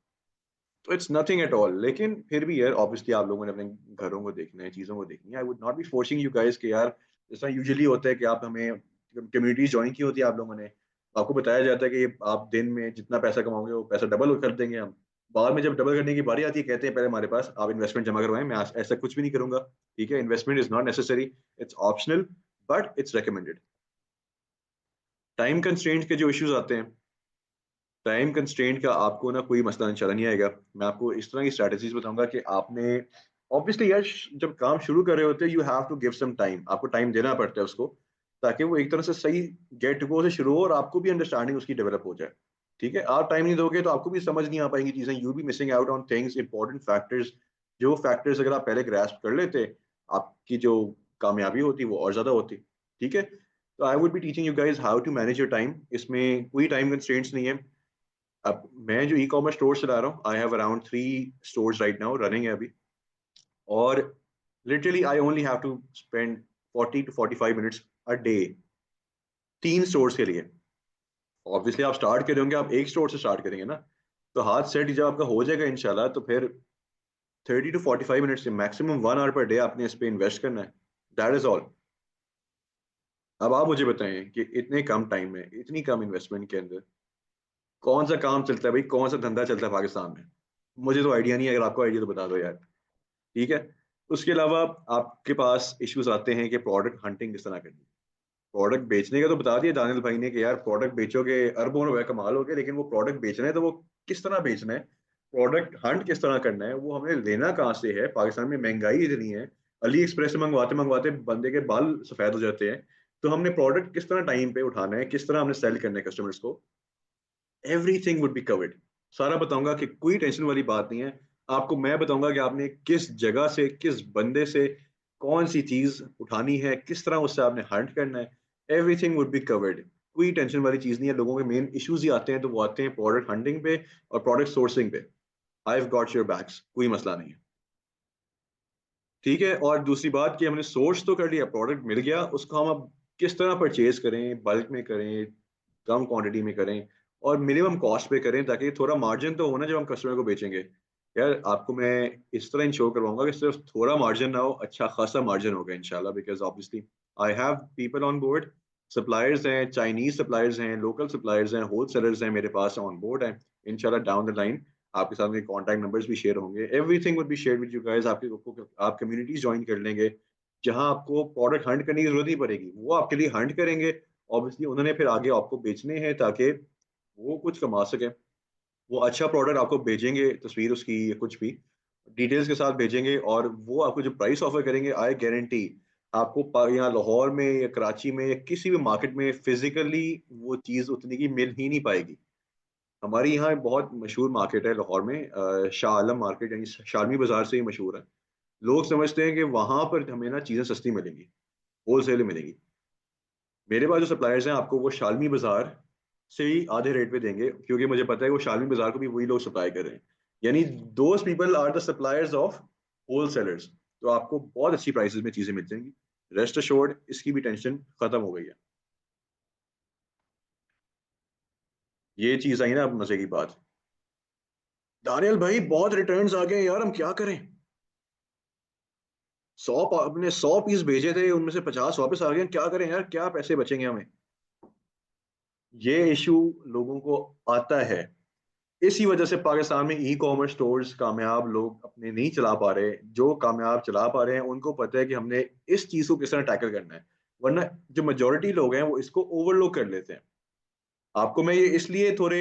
तो इट्स नथिंग एट ऑल। लेकिन फिर भी यार, ऑब्वियसली आप लोगों ने अपने घरों को देखना है, चीजों को देखनी है। I would not B forcing you guys कि यार, जैसा यूजुअली होता है कि आप हमें कम्युनिटीज ज्वाइन की होती है आप लोगों ने, आपको बताया जाता है कि आप दिन में जितना पैसा कमाओगे वो पैसा डबल कर देंगे हम। बाद में जब डबल करने की बारी आती है, कहते हैं पहले हमारे पास आप इन्वेस्टमेंट जमा करवाएं। मैं ऐसा कुछ भी नहीं करूंगा। ठीक है, investment is not necessary, it's optional, but it's recommended. Time constraint के जो इश्यूज आते हैं, टाइम कंस्ट्रेंट का आपको ना कोई मसला इंशाल्लाह नहीं आएगा। मैं आपको इस तरह की स्ट्रैटेजीज बताऊंगा कि आपने ऑब्वियसली यार, जब काम शुरू कर रहे होते हैं, you have to give some time, आपको टाइम देना पड़ता है उसको, ताकि वो एक तरह से सही गेट टू गो से शुरू हो और आपको भी अंडरस्टैंडिंग उसकी डेवलप हो जाए। ठीक है, आप टाइम नहीं दोगे तो आपको भी समझ नहीं आ पाएंगी चीजें, you B missing out on things, important factors. जो फैक्टर्स अगर आप पहले ग्रास्प कर लेते, आपकी जो कामयाबी होती वो और ज्यादा होती। ठीक है। तो I would be teaching you guys how to manage your time. इसमें कोई टाइम कंस्ट्रेंट्स नहीं है। अब मैं जो ई कॉमर्स स्टोर चला रहा हूँ, I have around 3 stores right now running है अभी। और literally I only have to spend 40 to 45 minutes a day, 3 stores के लिए। ऑब्वियसली आप स्टार्ट करेंगे, आप एक स्टोर से स्टार्ट करेंगे ना, तो हाथ सेट जब आपका हो जाएगा इंशाल्लाह, तो फिर 30 to 45 मिनट्स से मैक्सिमम 1 आवर पर डे आपने इस पे इन्वेस्ट करना है। That is all. अब आप मुझे बताएं कि इतने कम टाइम में, इतनी कम इन्वेस्टमेंट के अंदर कौन सा काम चलता है भाई, कौन सा धंधा चलता है पाकिस्तान में? मुझे तो आइडिया नहीं है, अगर आपको आइडिया तो बता दो यार। ठीक है। उसके अलावा आपके पास इश्यूज आते हैं कि प्रोडक्ट हंटिंग किस तरह करनी है। प्रोडक्ट बेचने का तो बता दिया दानियल भाई ने कि यार प्रोडक्ट बेचोगे अरबों रुपए कमाल हो गए, लेकिन वो प्रोडक्ट बेचना है तो वो किस तरह बेचना है, प्रोडक्ट हंट किस तरह करना है, वो हमें लेना कहाँ से है? पाकिस्तान में महंगाई इतनी है, अली एक्सप्रेस से मंगवाते मंगवाते बंदे के बाल सफेद हो जाते हैं। तो हमने प्रोडक्ट किस तरह टाइम पे उठाना है, किस तरह हमने सेल करना है कस्टमर्स को, एवरीथिंग वुड बी कवर्ड। सारा बताऊंगा कि कोई टेंशन वाली बात नहीं है। आपको मैं बताऊंगा कि आपने किस जगह से, किस बंदे से कौन सी चीज उठानी है, किस तरह उससे आपने हंट करना है। Everything would be covered. कोई टेंशन वाली चीज नहीं है। लोगों के मेन इश्यूज ही आते हैं तो वो आते हैं प्रोडक्ट हंटिंग पे और प्रोडक्ट सोर्सिंग पे। I have got your backs, कोई मसला नहीं है। ठीक है। और दूसरी बात कि हमने सोर्स तो कर लिया, प्रोडक्ट मिल गया, उसको हम अब किस तरह परचेज करें, बल्क में करें, कम क्वांटिटी में करें और मिनिमम कॉस्ट पे करें, ताकि थोड़ा मार्जिन तो होना जब हम कस्टमर को बेचेंगे। यार आपको मैं इस तरह इंश्योर करवाऊंगा कि सिर्फ थोड़ा मार्जिन ना हो, अच्छा खासा मार्जिन होगा इंशाल्लाह, because obviously I have people on board. Suppliers हैं, चाइनीज सप्लायर्स हैं, लोकल सप्लायर्स हैं, होल सेलर्स हैं, मेरे पास ऑन बोर्ड हैं। इंशाल्लाह डाउन द लाइन आपके साथ मेरे कॉन्टैक्ट नंबर्स भी शेयर होंगे, everything would B share with you guys. आप कम्युनिटीज ज्वाइन कर लेंगे जहां आपको प्रोडक्ट हंट करने की जरूरत नहीं पड़ेगी, वो आपके लिए हंट करेंगे। ऑब्वियसली उन्होंने फिर आगे आपको बेचने हैं ताकि वो कुछ कमा सके। वो अच्छा प्रोडक्ट आपको भेजेंगे, तस्वीर उसकी या कुछ भी डिटेल्स के साथ भेजेंगे, और वो आपको जो प्राइस ऑफर करेंगे, आई गारंटी आपको यहाँ लाहौर में या कराची में या किसी भी मार्केट में फिजिकली वो चीज़ उतनी की मिल ही नहीं पाएगी। हमारी यहाँ एक बहुत मशहूर मार्केट है लाहौर में, शाह आलम मार्केट, यानी शालमी बाजार से ही मशहूर है। लोग समझते हैं कि वहां पर हमें ना चीज़ें सस्ती मिलेंगी, होलसेल में मिलेंगी। मेरे पास जो सप्लायर्स हैं आपको वो शालमी बाजार से ही आधे रेट पे देंगे, क्योंकि मुझे पता है वो शालमी बाजार को भी वही लोग सप्लाई कर रहे हैं। यानी those people are the suppliers of wholesalers. तो आपको बहुत अच्छी प्राइसेस में चीजें मिल जाएंगी। रेस्ट अश्योर्ड, इसकी भी टेंशन खत्म हो गई है। ये चीज आई ना अब मजे की बात। दानियल भाई बहुत रिटर्न्स आ गए यार, हम क्या करें? 100 पीस भेजे थे, उनमें से 50 वापस आ गए, क्या करें यार, क्या पैसे बचेंगे हमें? ये इशू लोगों को आता है। इसी वजह से पाकिस्तान में ई कॉमर्स स्टोर्स कामयाब लोग अपने नहीं चला पा रहे। जो कामयाब चला पा रहे हैं उनको पता है कि हमने इस चीज को किस तरह टैकल करना है, वरना जो मेजोरिटी लोग हैं वो इसको ओवरलोक कर लेते हैं। आपको मैं ये इसलिए थोड़े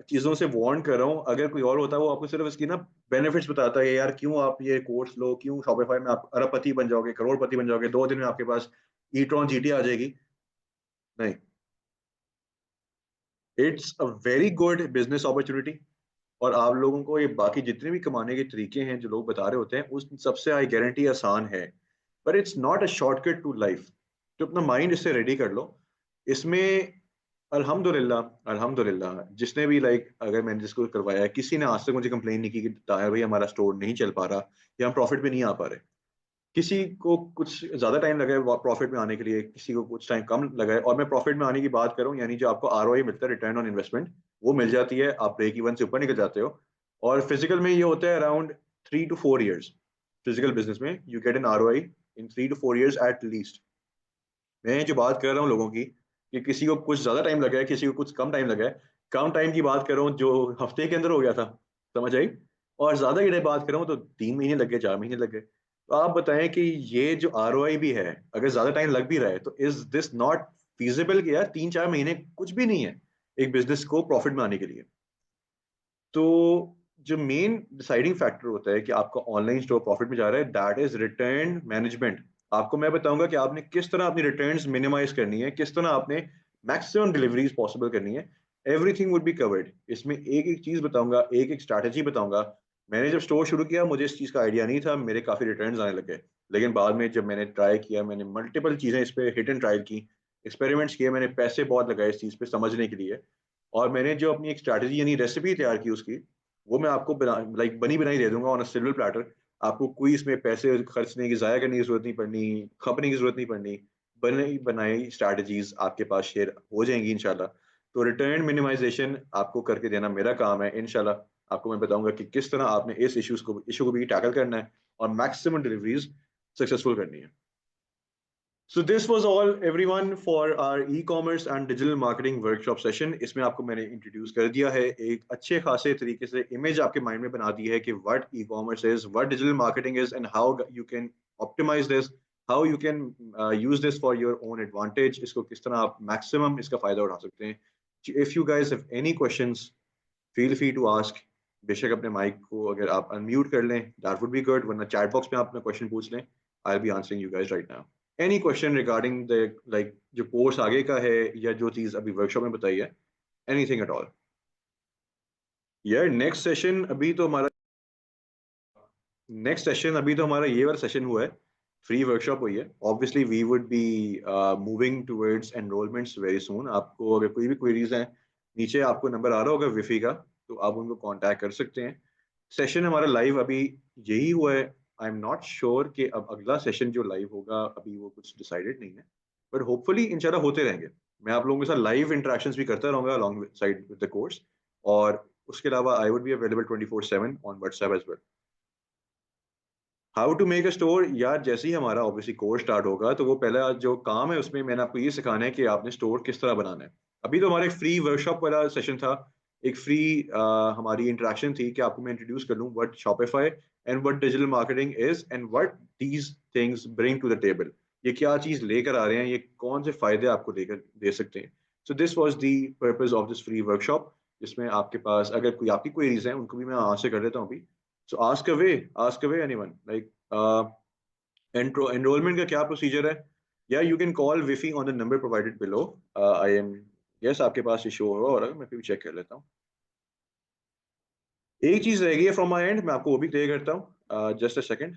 चीजों से वार्न कर रहा हूँ, अगर कोई और होता है वो आपको सिर्फ इसकी ना बेनिफिट्स बताता है, यार क्यों आप ये कोर्स लो, क्यों शॉपिफाई में आप अरबपति बन जाओगे, करोड़पति बन जाओगे, 2 दिन में आपके पास ई ट्रॉन जीटी आ जाएगी। नहीं, it's a very good business opportunity. और आप लोगों को ये बाकी जितने भी कमाने के तरीके हैं जो लोग बता रहे होते हैं उस सबसे आई गारंटी आसान है, पर it's not a shortcut to life. तो अपना माइंड इससे रेडी कर लो। इसमें अल्हम्दुलिल्लाह अल्हम्दुलिल्लाह जिसने भी अगर मैंने जिसको करवाया है, किसी ने आज तक मुझे कंप्लेन नहीं की कि ताया भाई हमारा स्टोर नहीं चल पा रहा या हम प्रॉफिट पे नहीं आ पा रहे। किसी को कुछ ज्यादा टाइम लगा है प्रॉफिट में आने के लिए, किसी को कुछ टाइम कम लगा है, और मैं प्रॉफिट में आने की बात करूं यानी जो आपको आरओआई मिलता है, रिटर्न ऑन इन्वेस्टमेंट, वो मिल जाती है, आप ब्रेक इवन से ऊपर निकल जाते हो। और फिजिकल में ये होता है around 3 to 4 years। Physical business में you get an ROI in 3 to 4 years at least. मैं जो बात कर रहा हूँ लोगों की, कि किसी को कुछ ज्यादा टाइम लगा है, किसी को कुछ कम टाइम लगा है। कम टाइम की बात कर रहा हूँ जो हफ्ते के अंदर हो गया था, समझ आई? और ज्यादा की बात कर रहा हूँ तो 3 महीने लग गए, 4 महीने लग गए। तो आप बताएं कि ये जो आरओआई भी है, अगर ज्यादा टाइम लग भी रहा है तो इज दिस नॉट फीजिबल? कि यार 3 4 महीने कुछ भी नहीं है एक बिजनेस को प्रॉफिट में आने के लिए। तो जो मेन डिसाइडिंग फैक्टर होता है कि आपका ऑनलाइन स्टोर प्रॉफिट में जा रहा है, दैट इज रिटर्न मैनेजमेंट। आपको मैं बताऊंगा कि आपने किस तरह अपनी रिटर्न्स मिनिमाइज करनी है, किस तरह आपने मैक्सिमम डिलीवरीज पॉसिबल करनी है। Everything would be covered. इसमें एक एक चीज बताऊंगा, एक एक स्ट्रैटेजी बताऊंगा। मैंने जब स्टोर शुरू किया मुझे इस चीज का आइडिया नहीं था, मेरे काफी रिटर्न्स आने लगे। लेकिन बाद में जब मैंने ट्राई किया, मैंने मल्टीपल चीजें इस पे हिट एंड ट्रायल की, एक्सपेरिमेंट्स किए, मैंने पैसे बहुत लगाए इस चीज पे समझने के लिए। और मैंने जो अपनी एक स्ट्रैटेजी यानी रेसिपी तैयार की उसकी, वो मैं आपको बनी बनाई दे दूंगा ऑन अ सिल्वर प्लेटर। आपको कोई इसमें पैसे खर्चने की, जाया करने की जरूरत नहीं पड़नी, खपने की जरूरत नहीं पड़नी। बने बनाई स्ट्रैटेजीज आपके पास शेयर हो जाएंगी इंशाल्लाह। तो रिटर्न मिनिमाइजेशन आपको करके देना मेरा काम है इंशाल्लाह। आपको मैं बताऊंगा कि किस तरह आपने इस इशू को भी टैकल करना है और मैक्सिमम डिलीवरीज सक्सेसफुल करनी है। So this was all everyone for our e-commerce and digital marketing workshop session. इसमें आपको मैंने इंट्रोड्यूस कर दिया है, एक अच्छे खासे तरीके से इमेज आपके माइंड में बना दी है कि what e-commerce is, what digital marketing is, and how you can optimize this, how you can use this for your own advantage. इसको किस तरह आप maximum इसका फायदा उठा सकते हैं. If you guys have any questions, feel free to ask. बेशक अपने माइक को अगर आप अनम्यूट कर लें, that would be good. वरना चैट बॉक्स में आप अपना क्वेश्चन पूछ लें. I'll be answering you guys right now. Any question regarding the like जो कोर्स आगे का है या जो चीज अभी वर्कशॉप में बताई है, anything at all. यार नेक्स्ट सेशन अभी तो हमारा ये वाला सेशन हुआ है, फ्री वर्कशॉप हुई है. Obviously we would be moving towards enrolments very soon. आपको अगर कोई भी क्वेरीज हैं, नीचे आपको नंबर आ रहा होगा विफी का, तो आप उनको कांटेक्ट कर सकते हैं. सेशन हमारा लाइव अभी यही हुआ है. आई एम नॉट श्योर कि अब अगला सेशन जो लाइव होगा अभी वो कुछ डिसाइडेड नहीं है, बट होपफुली इंशाल्लाह होते रहेंगे. मैं आप लोगों के साथ लाइव इंटरेक्शंस भी करता रहूंगा alongside with the course. और उसके अलावा I would be available 24/7 on WhatsApp as well. How to make a store, यार जैसे ही हमारा ऑब्वियसली कोर्स स्टार्ट होगा तो वो पहला जो काम है उसमें मैंने आपको ये सिखाना है कि आपने स्टोर किस तरह बनाना है. अभी तो हमारा एक फ्री वर्कशॉप वाला सेशन था, एक फ्री हमारी इंटरेक्शन थी कि आपको मैं इंट्रोड्यूस कर लूँ what Shopify and what digital marketing is and what these things bring to the table. ये क्या चीज लेकर आ रहे हैं, ये कौन से फायदे आपको लेकर दे सकते हैं. So this was the purpose of this free workshop, जिसमें आपके पास अगर कोई आपकी क्वेरीज हैं उनको भी मैं आंसर कर देता हूँ अभी. So ask away anyone. Like enrollment का क्या procedure है? Yeah, you can call Wifi on the number provided below. I am yes आपके पास ये show होगा और मैं फिर चेक कर लेता हूँ. एक चीज रह गई है from my end, मैं आपको वो भी क्लियर करता हूँ. Just a second.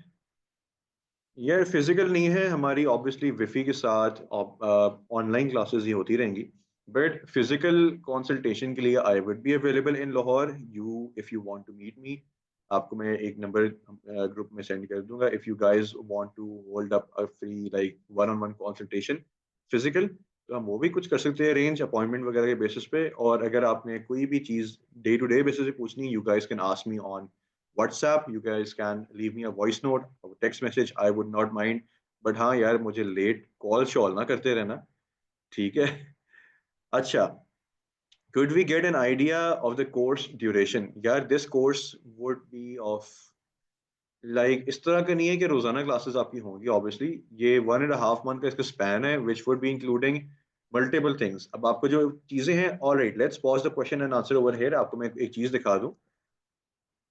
यार फिजिकल नहीं है हमारी, ऑब्वियसली विफी के साथ ऑनलाइन क्लासेस ही होती रहेंगी, बट फिजिकल कंसल्टेशन के लिए I would be available in Lahore. You if you want to meet me, आपको मैं एक नंबर ग्रुप में सेंड कर दूंगा. If you guys want to hold up a free like one on one consultation physical, तो हम वो भी कुछ कर सकते हैं अरेंज अपॉइंटमेंट वगैरह के बेसिस पे. और अगर आपने कोई भी चीज़ डे टू डे बेसिस पे पूछनी, you guys can ask me on WhatsApp. You guys can leave me a voice note or text message. I would not mind. But हाँ यार मुझे लेट कॉल शॉल ना करते रहना, ठीक है. अच्छा, could we get an idea of the course duration? यार this course would be of like इस तरह का नहीं है कि रोजाना क्लासेस आपकी होंगी. ऑब्वियसली ये 1.5 month का इसका स्पैन है, which would be including multiple things. अब आपको जो चीजें हैं, all right, let's pause the question and answer over here. आपको मैं एक चीज दिखा दूं.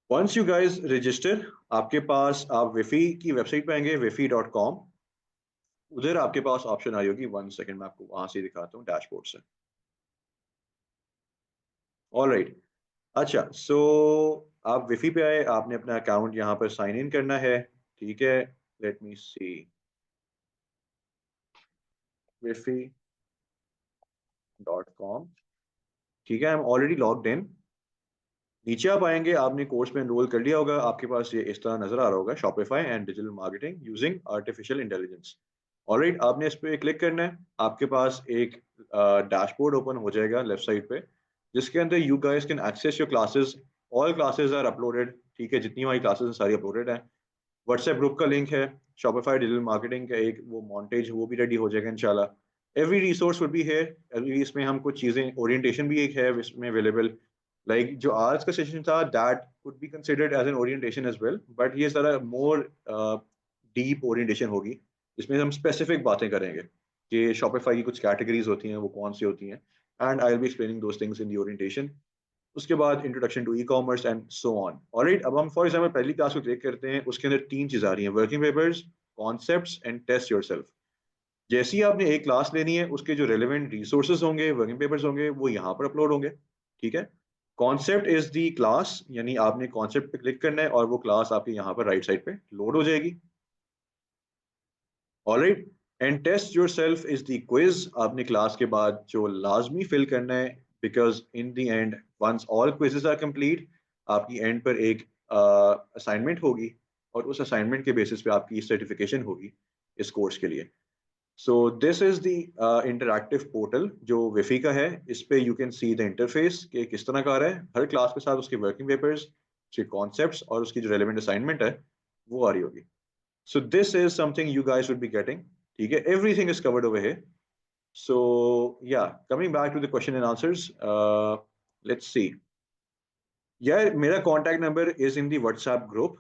वंस यू गाइज रजिस्टर, आपके पास आप विफी की वेबसाइट पे आएंगे wifi.com. उधर आपके पास ऑप्शन आई होगी, 1 सेकंड मैं आपको वहां से दिखाता हूँ डैशबोर्ड से. ऑलराइट, अच्छा सो आप विफी पे आए, आपने अपना अकाउंट यहाँ पर साइन इन करना है, ठीक है. लेट मी सी, wifi.com, ठीक है. I am already logged in. नीचे आप आएंगे, आपने कोर्स में एनरोल कर लिया होगा, आपके पास ये इस तरह नजर आ रहा होगा, Shopify and digital marketing using artificial intelligence. Alright, आपने इस पे क्लिक करना है. आपके पास एक डैशबोर्ड ओपन हो जाएगा लेफ्ट साइड पे, जिसके अंदर you guys can access your classes. All classes are uploaded, ठीक है. जितनी हमारी क्लासेस हैं सारी अपलोडेड है. व्हाट्सएप ग्रुप का लिंक है, शॉपिफाई डिजिटल मार्केटिंग का एक वो मॉन्टेज, वो भी रेडी हो जाएगा इंशाल्लाह. Every resource will be here. अभी इसमें हम कुछ चीजें, ओरिएंटेशन भी एक है इसमें अवेलेबल. लाइक जो आज का सेशन था, that could be considered as an orientation as well, but ये सारा मोर डीप ओरिएंटेशन होगी, जिसमें हम स्पेसिफिक बातें करेंगे कि शॉपिफाई की कुछ कैटेगरीज होती हैं, वो कौन सी होती हैं, and I will be explaining those things in the orientation. उसके बाद introduction to e commerce and so on. Alright, अब हम फॉर एग्जांपल पहली क्लास को क्लिक करते हैं. उसके अंदर 3 चीज आ रही हैं, working papers, concepts and test yourself. जैसे ही आपने एक क्लास लेनी है, उसके जो रेलेवेंट रिसोर्सेज होंगे, वर्किंग पेपर्स होंगे, वो यहाँ पर अपलोड होंगे, ठीक है. कॉन्सेप्ट इज दी क्लास, यानी आपने कॉन्सेप्ट पे क्लिक करना है और वो क्लास आपके यहाँ पर राइट साइड पे लोड हो जाएगी. Alright, and test yourself is the quiz. आपने क्लास के बाद जो लाजमी फिल करना है, because in the end once all quizzes are complete, आपकी एंड पर एक असाइनमेंट होगी, और उस असाइनमेंट के बेसिस पे आपकी सर्टिफिकेशन होगी इस कोर्स के लिए. सो this is the interactive portal जो विफी का है. इस पे you can see the interface कि किस तरह का आ रहा है. हर क्लास के साथ उसके वर्किंग पेपर्स, उसके कॉन्सेप्ट्स और उसकी जो रेलेवेंट असाइनमेंट है वो आ रही होगी. So this is something you guys would be getting, ठीक है, everything is covered over here. So yeah, coming back to the question and answers, let's see. यार मेरा contact number is in the WhatsApp group.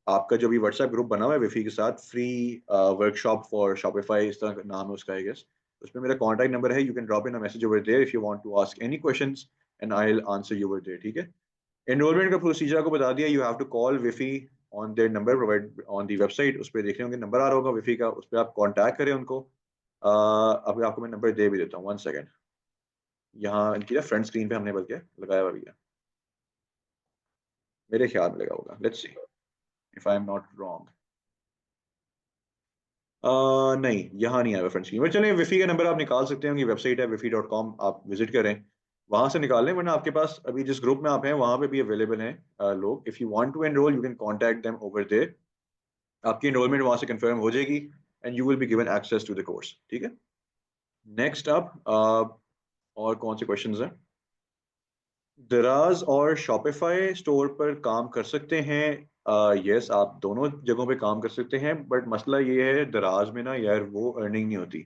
आपका जो भी व्हाट्सएप ग्रुप बना हुआ है विफी के साथ, फ्री वर्कशॉप फॉर शॉपिफाई, इस तरह का नाम है उसका आई गेस, उसमें मेरा कॉन्टैक्ट नंबर है। You can drop in a message over there if you want to ask any questions and I will answer you over there, ठीक है। एनरोलमेंट का प्रोसीजर आपको बता दिया। You have to call Vifi on their number provide on the website. उस पर देख रहे होंगे नंबर आ रहा होगा विफी का, उस पर आप कॉन्टैक्ट करें उनको। अभी आपको मैं नंबर दे भी देता हूँ, 1 सेकेंड। यहाँ इनकी ना फ्रंट स्क्रीन पे हमने बल्कि लगाया हुआ भी है, मेरे ख्याल में लगा होगा। Let's see if I am not wrong. नहीं, यहाँ नहीं आया फ्रंट स्क्रीन पर। चलें, विफी का नंबर आप निकाल सकते हैं, उनकी वेबसाइट है wifi.com, आप विजिट करें, वहां से निकाल लें। वरना आपके पास अभी जिस ग्रुप में आप हैं वहां पे भी अवेलेबल हैं लोग। If you want to enroll you can contact them over there. आपकी एनरोलमेंट वहां से कंफर्म हो जाएगी and you will be given access to the course, ठीक है। नेक्स्ट अप, और कौन से क्वेश्चंस हैं? दराज और शॉपिफाई स्टोर पर काम कर सकते हैं? यस, आप दोनों जगहों पे काम कर सकते हैं, बट मसला ये है दराज में ना यार वो अर्निंग नहीं होती।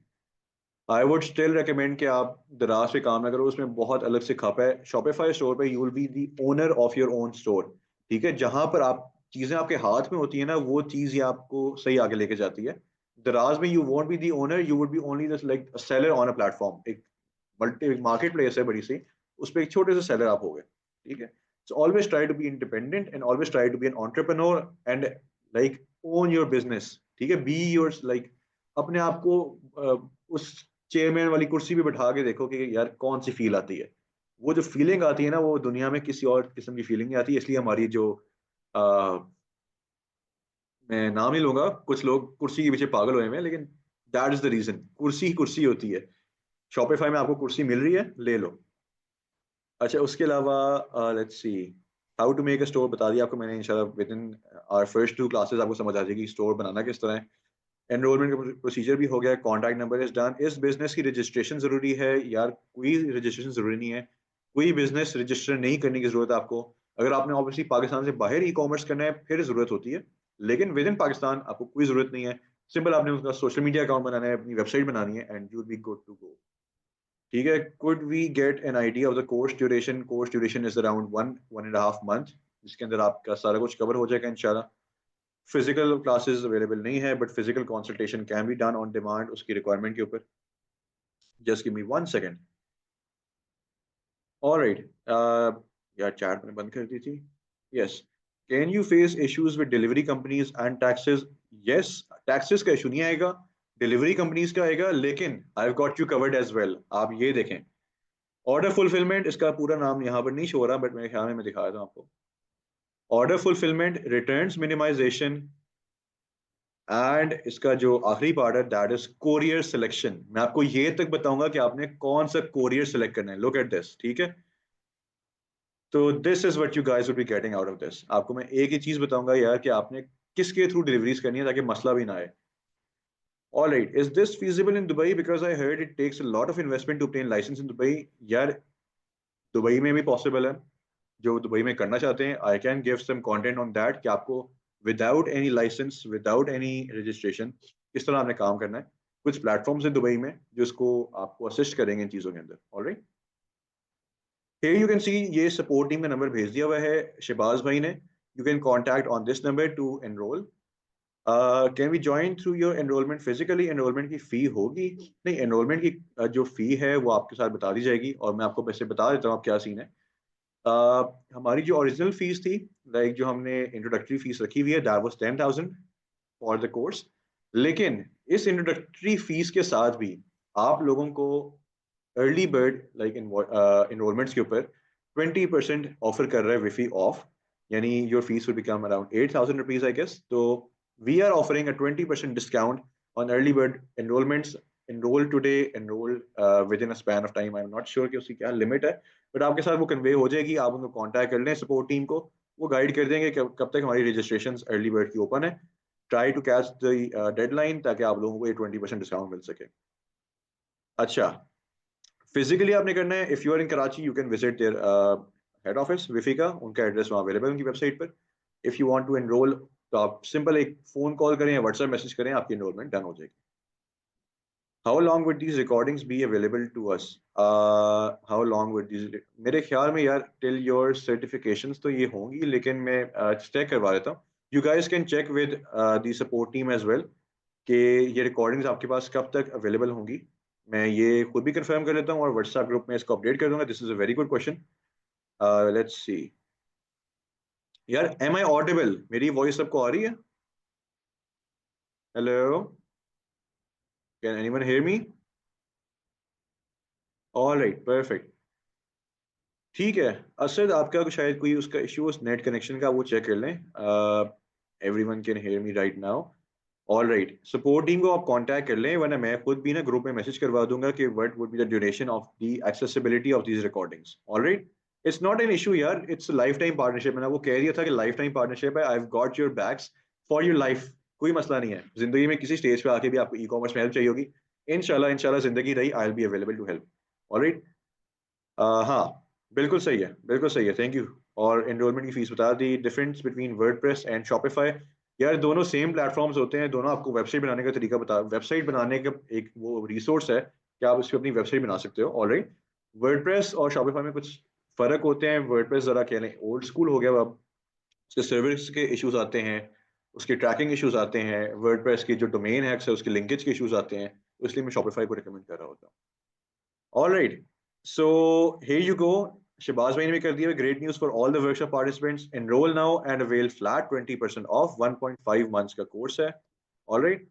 आई वुड स्टिल रिकमेंड कि आप दराज पे काम ना करो, उसमें बहुत अलग से खप है। शॉपिफाई स्टोर पे you will be the owner of your own store, ठीक है। जहां पर आप चीजें आपके हाथ में होती है ना, वो चीज ही आपको सही आगे लेके जाती है। दराज में you won't be the owner, you would B only just like seller on a platform. एक मल्टी मार्केट प्लेस है बड़ी सी, उस पर एक छोटे से सेलर आप हो गए, ठीक है। So always try to be independent and always try to be an entrepreneur and like own your business, ठीक है। बी योर लाइक अपने आप को उस चेयरमैन वाली कुर्सी पे बैठा के देखो कि यार कौन सी फील आती है। वो जो फीलिंग आती है ना, वो दुनिया में किसी और किस्म की फीलिंग नहीं आती। इसलिए हमारी जो आ, मैं नाम नहीं लूंगा, कुछ लोग कुर्सी के पीछे पागल हुए हैं, लेकिन दैट इज द रीजन। कुर्सी ही कुर्सी होती है। शॉपिफाई में आपको कुर्सी मिल रही है, ले लो। अच्छा, उसके अलावा let's see, how to make a store बता दिया आपको मैंने। इंशाल्लाह within our first 2 classes आपको समझ आ जाएगी स्टोर बनाना किस तरह है। एनरोलमेंट का प्रोसीजर भी हो गया, कॉन्टैक्ट नंबर इज डन। इस बिजनेस की रजिस्ट्रेशन जरूरी है यार? कोई रजिस्ट्रेशन जरूरी नहीं है। कोई बिजनेस रजिस्टर नहीं करने की जरूरत है आपको। अगर आपने ऑब्वियसली पाकिस्तान से बाहर ई कॉमर्स करना है फिर जरूरत होती है, लेकिन विद इन पाकिस्तान आपको कोई जरूरत नहीं है। सिंपल आपने उसका सोशल मीडिया अकाउंट बनाना है, अपनी वेबसाइट बनानी है and you will be good to go, ठीक है। Could we get an idea of the course duration? Course duration is around 1.5 month, जिसके अंदर आपका सारा कुछ कवर हो जाएगा इंशाल्लाह। फिजिकल क्लासेस अवेलेबल नहीं है, but physical consultation can be done on demand, उसकी रिक्वायरमेंट के ऊपर। Just give me 1 second. Alright, यार चैट मैंने बंद कर दी थी। Yes, can you face issues with delivery companies and taxes? Yes, taxes का इशू नहीं आएगा, डिलीवरी कंपनीज का आएगा, लेकिन I have got you covered as well. आप ये देखें, ऑर्डर फुलफिलमेंट, इसका पूरा नाम यहाँ पर नहीं शो हो रहा, बट मेरे ख्याल में मैं दिखा देता हूँ आपको। Order fulfillment, returns minimization, and इसका जो आखिरी पार्ट है दैट इज कोरियर सिलेक्शन। मैं आपको ये तक बताऊंगा कि आपने कौन सा कोरियर सिलेक्ट करना है। लुक एट दिस, ठीक है। तो this is what you guys would be getting out of this. आपको मैं एक ही चीज बताऊंगा यार कि आपने किसके थ्रू डिलीवरीज करनी है ताकि मसला भी ना आए। All right, is this feasible in Dubai? Because I heard it takes a lot of investment to obtain license in Dubai. यार दुबई में भी पॉसिबल है। जो दुबई में करना चाहते हैं, I can give some content on that कि आपको without any license, without any registration किस तरह आपने काम करना है। कुछ प्लेटफॉर्म्स हैं दुबई में जो इसको आपको असिस्ट करेंगे इन चीज़ों के अंदर। Alright, here you can see, ये सपोर्ट टीम का नंबर भेज दिया हुआ है शहबाज भाई ने। You can contact on this number to enroll. Can we join through your enrollment physically? Enrollment की फ़ी होगी? नहीं, एनरोलमेंट की जो फ़ी है वो आपके साथ बता दी जाएगी, और मैं आपको वैसे बता देता हूँ आप क्या सीन है। हमारी जो ओरिजिनल फीस थी, लाइक जो हमने इंट्रोडक्टरी फीस रखी हुई है, that was 10,000 for the course. लेकिन इस इंट्रोडक्टरी फीस के साथ भी आप लोगों को अर्ली बर्ड लाइक इनरोलमेंट्स के ऊपर 20% ऑफर कर रहा है विफी ऑफ, यानी your fees will become around 8,000 rupees I guess. तो we are offering a 20% discount on early bird enrolments. enroll today, enroll within a span of time. I'm not sure कि उसकी क्या लिमिट है, बट आपके साथ वो कन्वे हो जाएगी। आप उनको कांटेक्ट कर लें सपोर्ट टीम को, वो गाइड कर देंगे कि कब तक हमारी रजिस्ट्रेशन अर्ली बर्ड की ओपन है। Try to catch the deadline ताकि आप लोगों को ये 20% डिस्काउंट मिल सके। अच्छा, फिजिकली आपने करना है, if you are in Karachi you can visit their head office Vifi का, उनका एड्रेस वहाँ अवेलेबल है उनकी वेबसाइट पर। If you want to enrol तो आप सिंपल एक फोन कॉल करें या व्हाट्सएप मैसेज करें, आपकी एनरोलमेंट डन हो जाएगी। How long would these recordings be available to us? How long would these? मेरे ख्याल में यार till your certifications तो ये होंगी, लेकिन मैं check करवा देता हूँ. You guys can check with the support team as well कि ये recordings आपके पास कब तक available होंगी. मैं ये खुद भी confirm कर लेता हूँ और WhatsApp group में इसको update कर दूंगा. This is a very good question. Let's see. यार am I audible? मेरी voice सबको आ रही है? Hello? Can anyone hear me? All right, perfect. ठीक है असद, आपका शायद कोई उसका इशू उस नेट कनेक्शन का, वो चेक कर लें. Everyone can hear me right now. All right, support team को आप कांटेक्ट कर लें, वरना मैं खुद भी ना ग्रुप में मैसेज करवा दूंगा कि what would be the duration of the accessibility of these recordings. All right, it's not an issue यार, इट्स लाइफ टाइम पार्टनरशिप. मैंने वो कह दिया था कि लाइफ टाइम पार्टनरशिप है. I have got your backs for your life. कोई मसला नहीं है. जिंदगी में किसी स्टेज पे आके भी आपको ई कॉमर्स में हेल्प चाहिए होगी, इंशाल्लाह इंशाल्लाह जिंदगी रही, I will be available to help. All right. हाँ, बिल्कुल सही है, बिल्कुल सही है. Thank you. और एनरोलमेंट की फीस बता दी. Difference between WordPress and Shopify. यार दोनों सेम प्लेटफॉर्म्स होते हैं, दोनों आपको वेबसाइट बनाने का तरीका बता. वेबसाइट बनाने का एक वो रिसोर्स है कि आप इससे अपनी वेबसाइट बना सकते हो. ऑलराइट. वर्डप्रेस और शॉपिफाई में कुछ फर्क होते हैं. वर्डप्रेस जरा कह लें ओल्ड स्कूल हो गया अब. उसके सर्विस के इश्यूज आते हैं, उसके ट्रैकिंग इश्यूज आते हैं, वर्डप्रेस की जो डोमेन हैक्स है उसके लिंकेज के इश्यूज आते हैं. तो इसलिए मैं शॉपिफाई को रिकमेंड कर रहा होता हूँ. All right. So here you go. Shabazz bhai ne bhi kar diya. Great news for all the workshop participants. Enroll now and avail flat 20% off 1.5 months का course है. All right.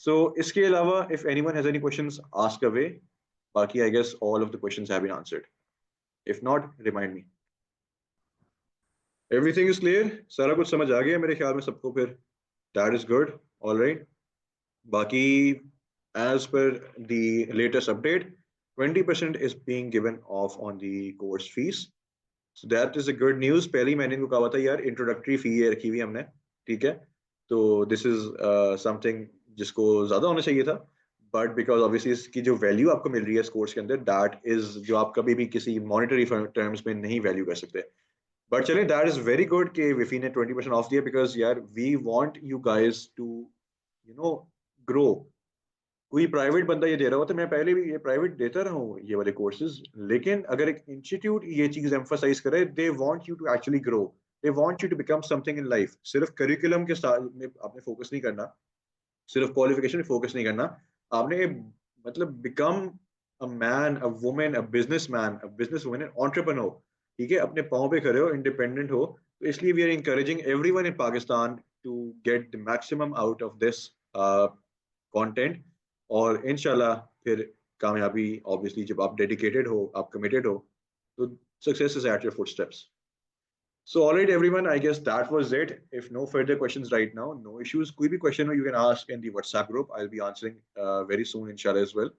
So इसके अलावा if anyone has any questions, ask away. बाकी I guess all of the questions have been answered. If not, remind me. Everything is clear. सारा कुछ समझ आ गया मेरे ख्याल में सबको फिर. That is good. All right. बाकी as per the latest update, 20% is being given off on the course fees. So that is a good news. पहले ही मैंने इनको कहा था यार इंट्रोडक्टरी फी ये रखी हुई हमने, ठीक है. तो दिस इज समथिंग जिसको ज्यादा होना चाहिए था, बट बिकॉज ऑब्वियसली इसकी जो वैल्यू आपको मिल रही है इस कोर्स के अंदर, दैट इज जो आप कभी भी किसी मॉनेटरी टर्म्स में नहीं वैल्यू कर सकते. बट चलिए, दैट इज वेरी गुड कि विफी ने 20% ऑफ दिया, बिकॉज यार we want you guys to you know grow. कोई प्राइवेट बंदा ये दे रहा होता, मैं पहले भी ये प्राइवेट देता रहा हूँ ये वाले कोर्सेज, लेकिन अगर एक इंस्टीट्यूट ये चीज एम्फसाइज करे, they want you to actually grow, they want you to become something in life. सिर्फ करिकुलम के साथ में आपने फोकस नहीं करना, सिर्फ क्वालिफिकेशन पे फोकस नहीं करना. आपने मतलब become a man, a women, a business man, a business women, entrepreneur. ठीक है, अपने पाँव पे खड़े हो, इंडिपेंडेंट हो. तो इसलिए we are encouraging everyone in Pakistan to get the maximum out of this content. और इंशाल्लाह फिर कामयाबी, ऑब्वियसली जब आप डेडिकेटेड हो, आप कमिटेड हो, तो success is at your footsteps. So all right, everyone, I guess that was it. If no further questions right now, no issues. कोई भी question हो, you can ask in the WhatsApp group. I'll be answering very soon, inshallah, as well.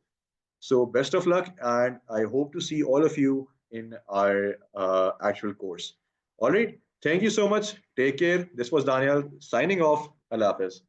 So best of luck, and I hope to see all of you in our actual course. All right. Thank you so much. Take care. This was Daniel signing off. Allah Hafiz.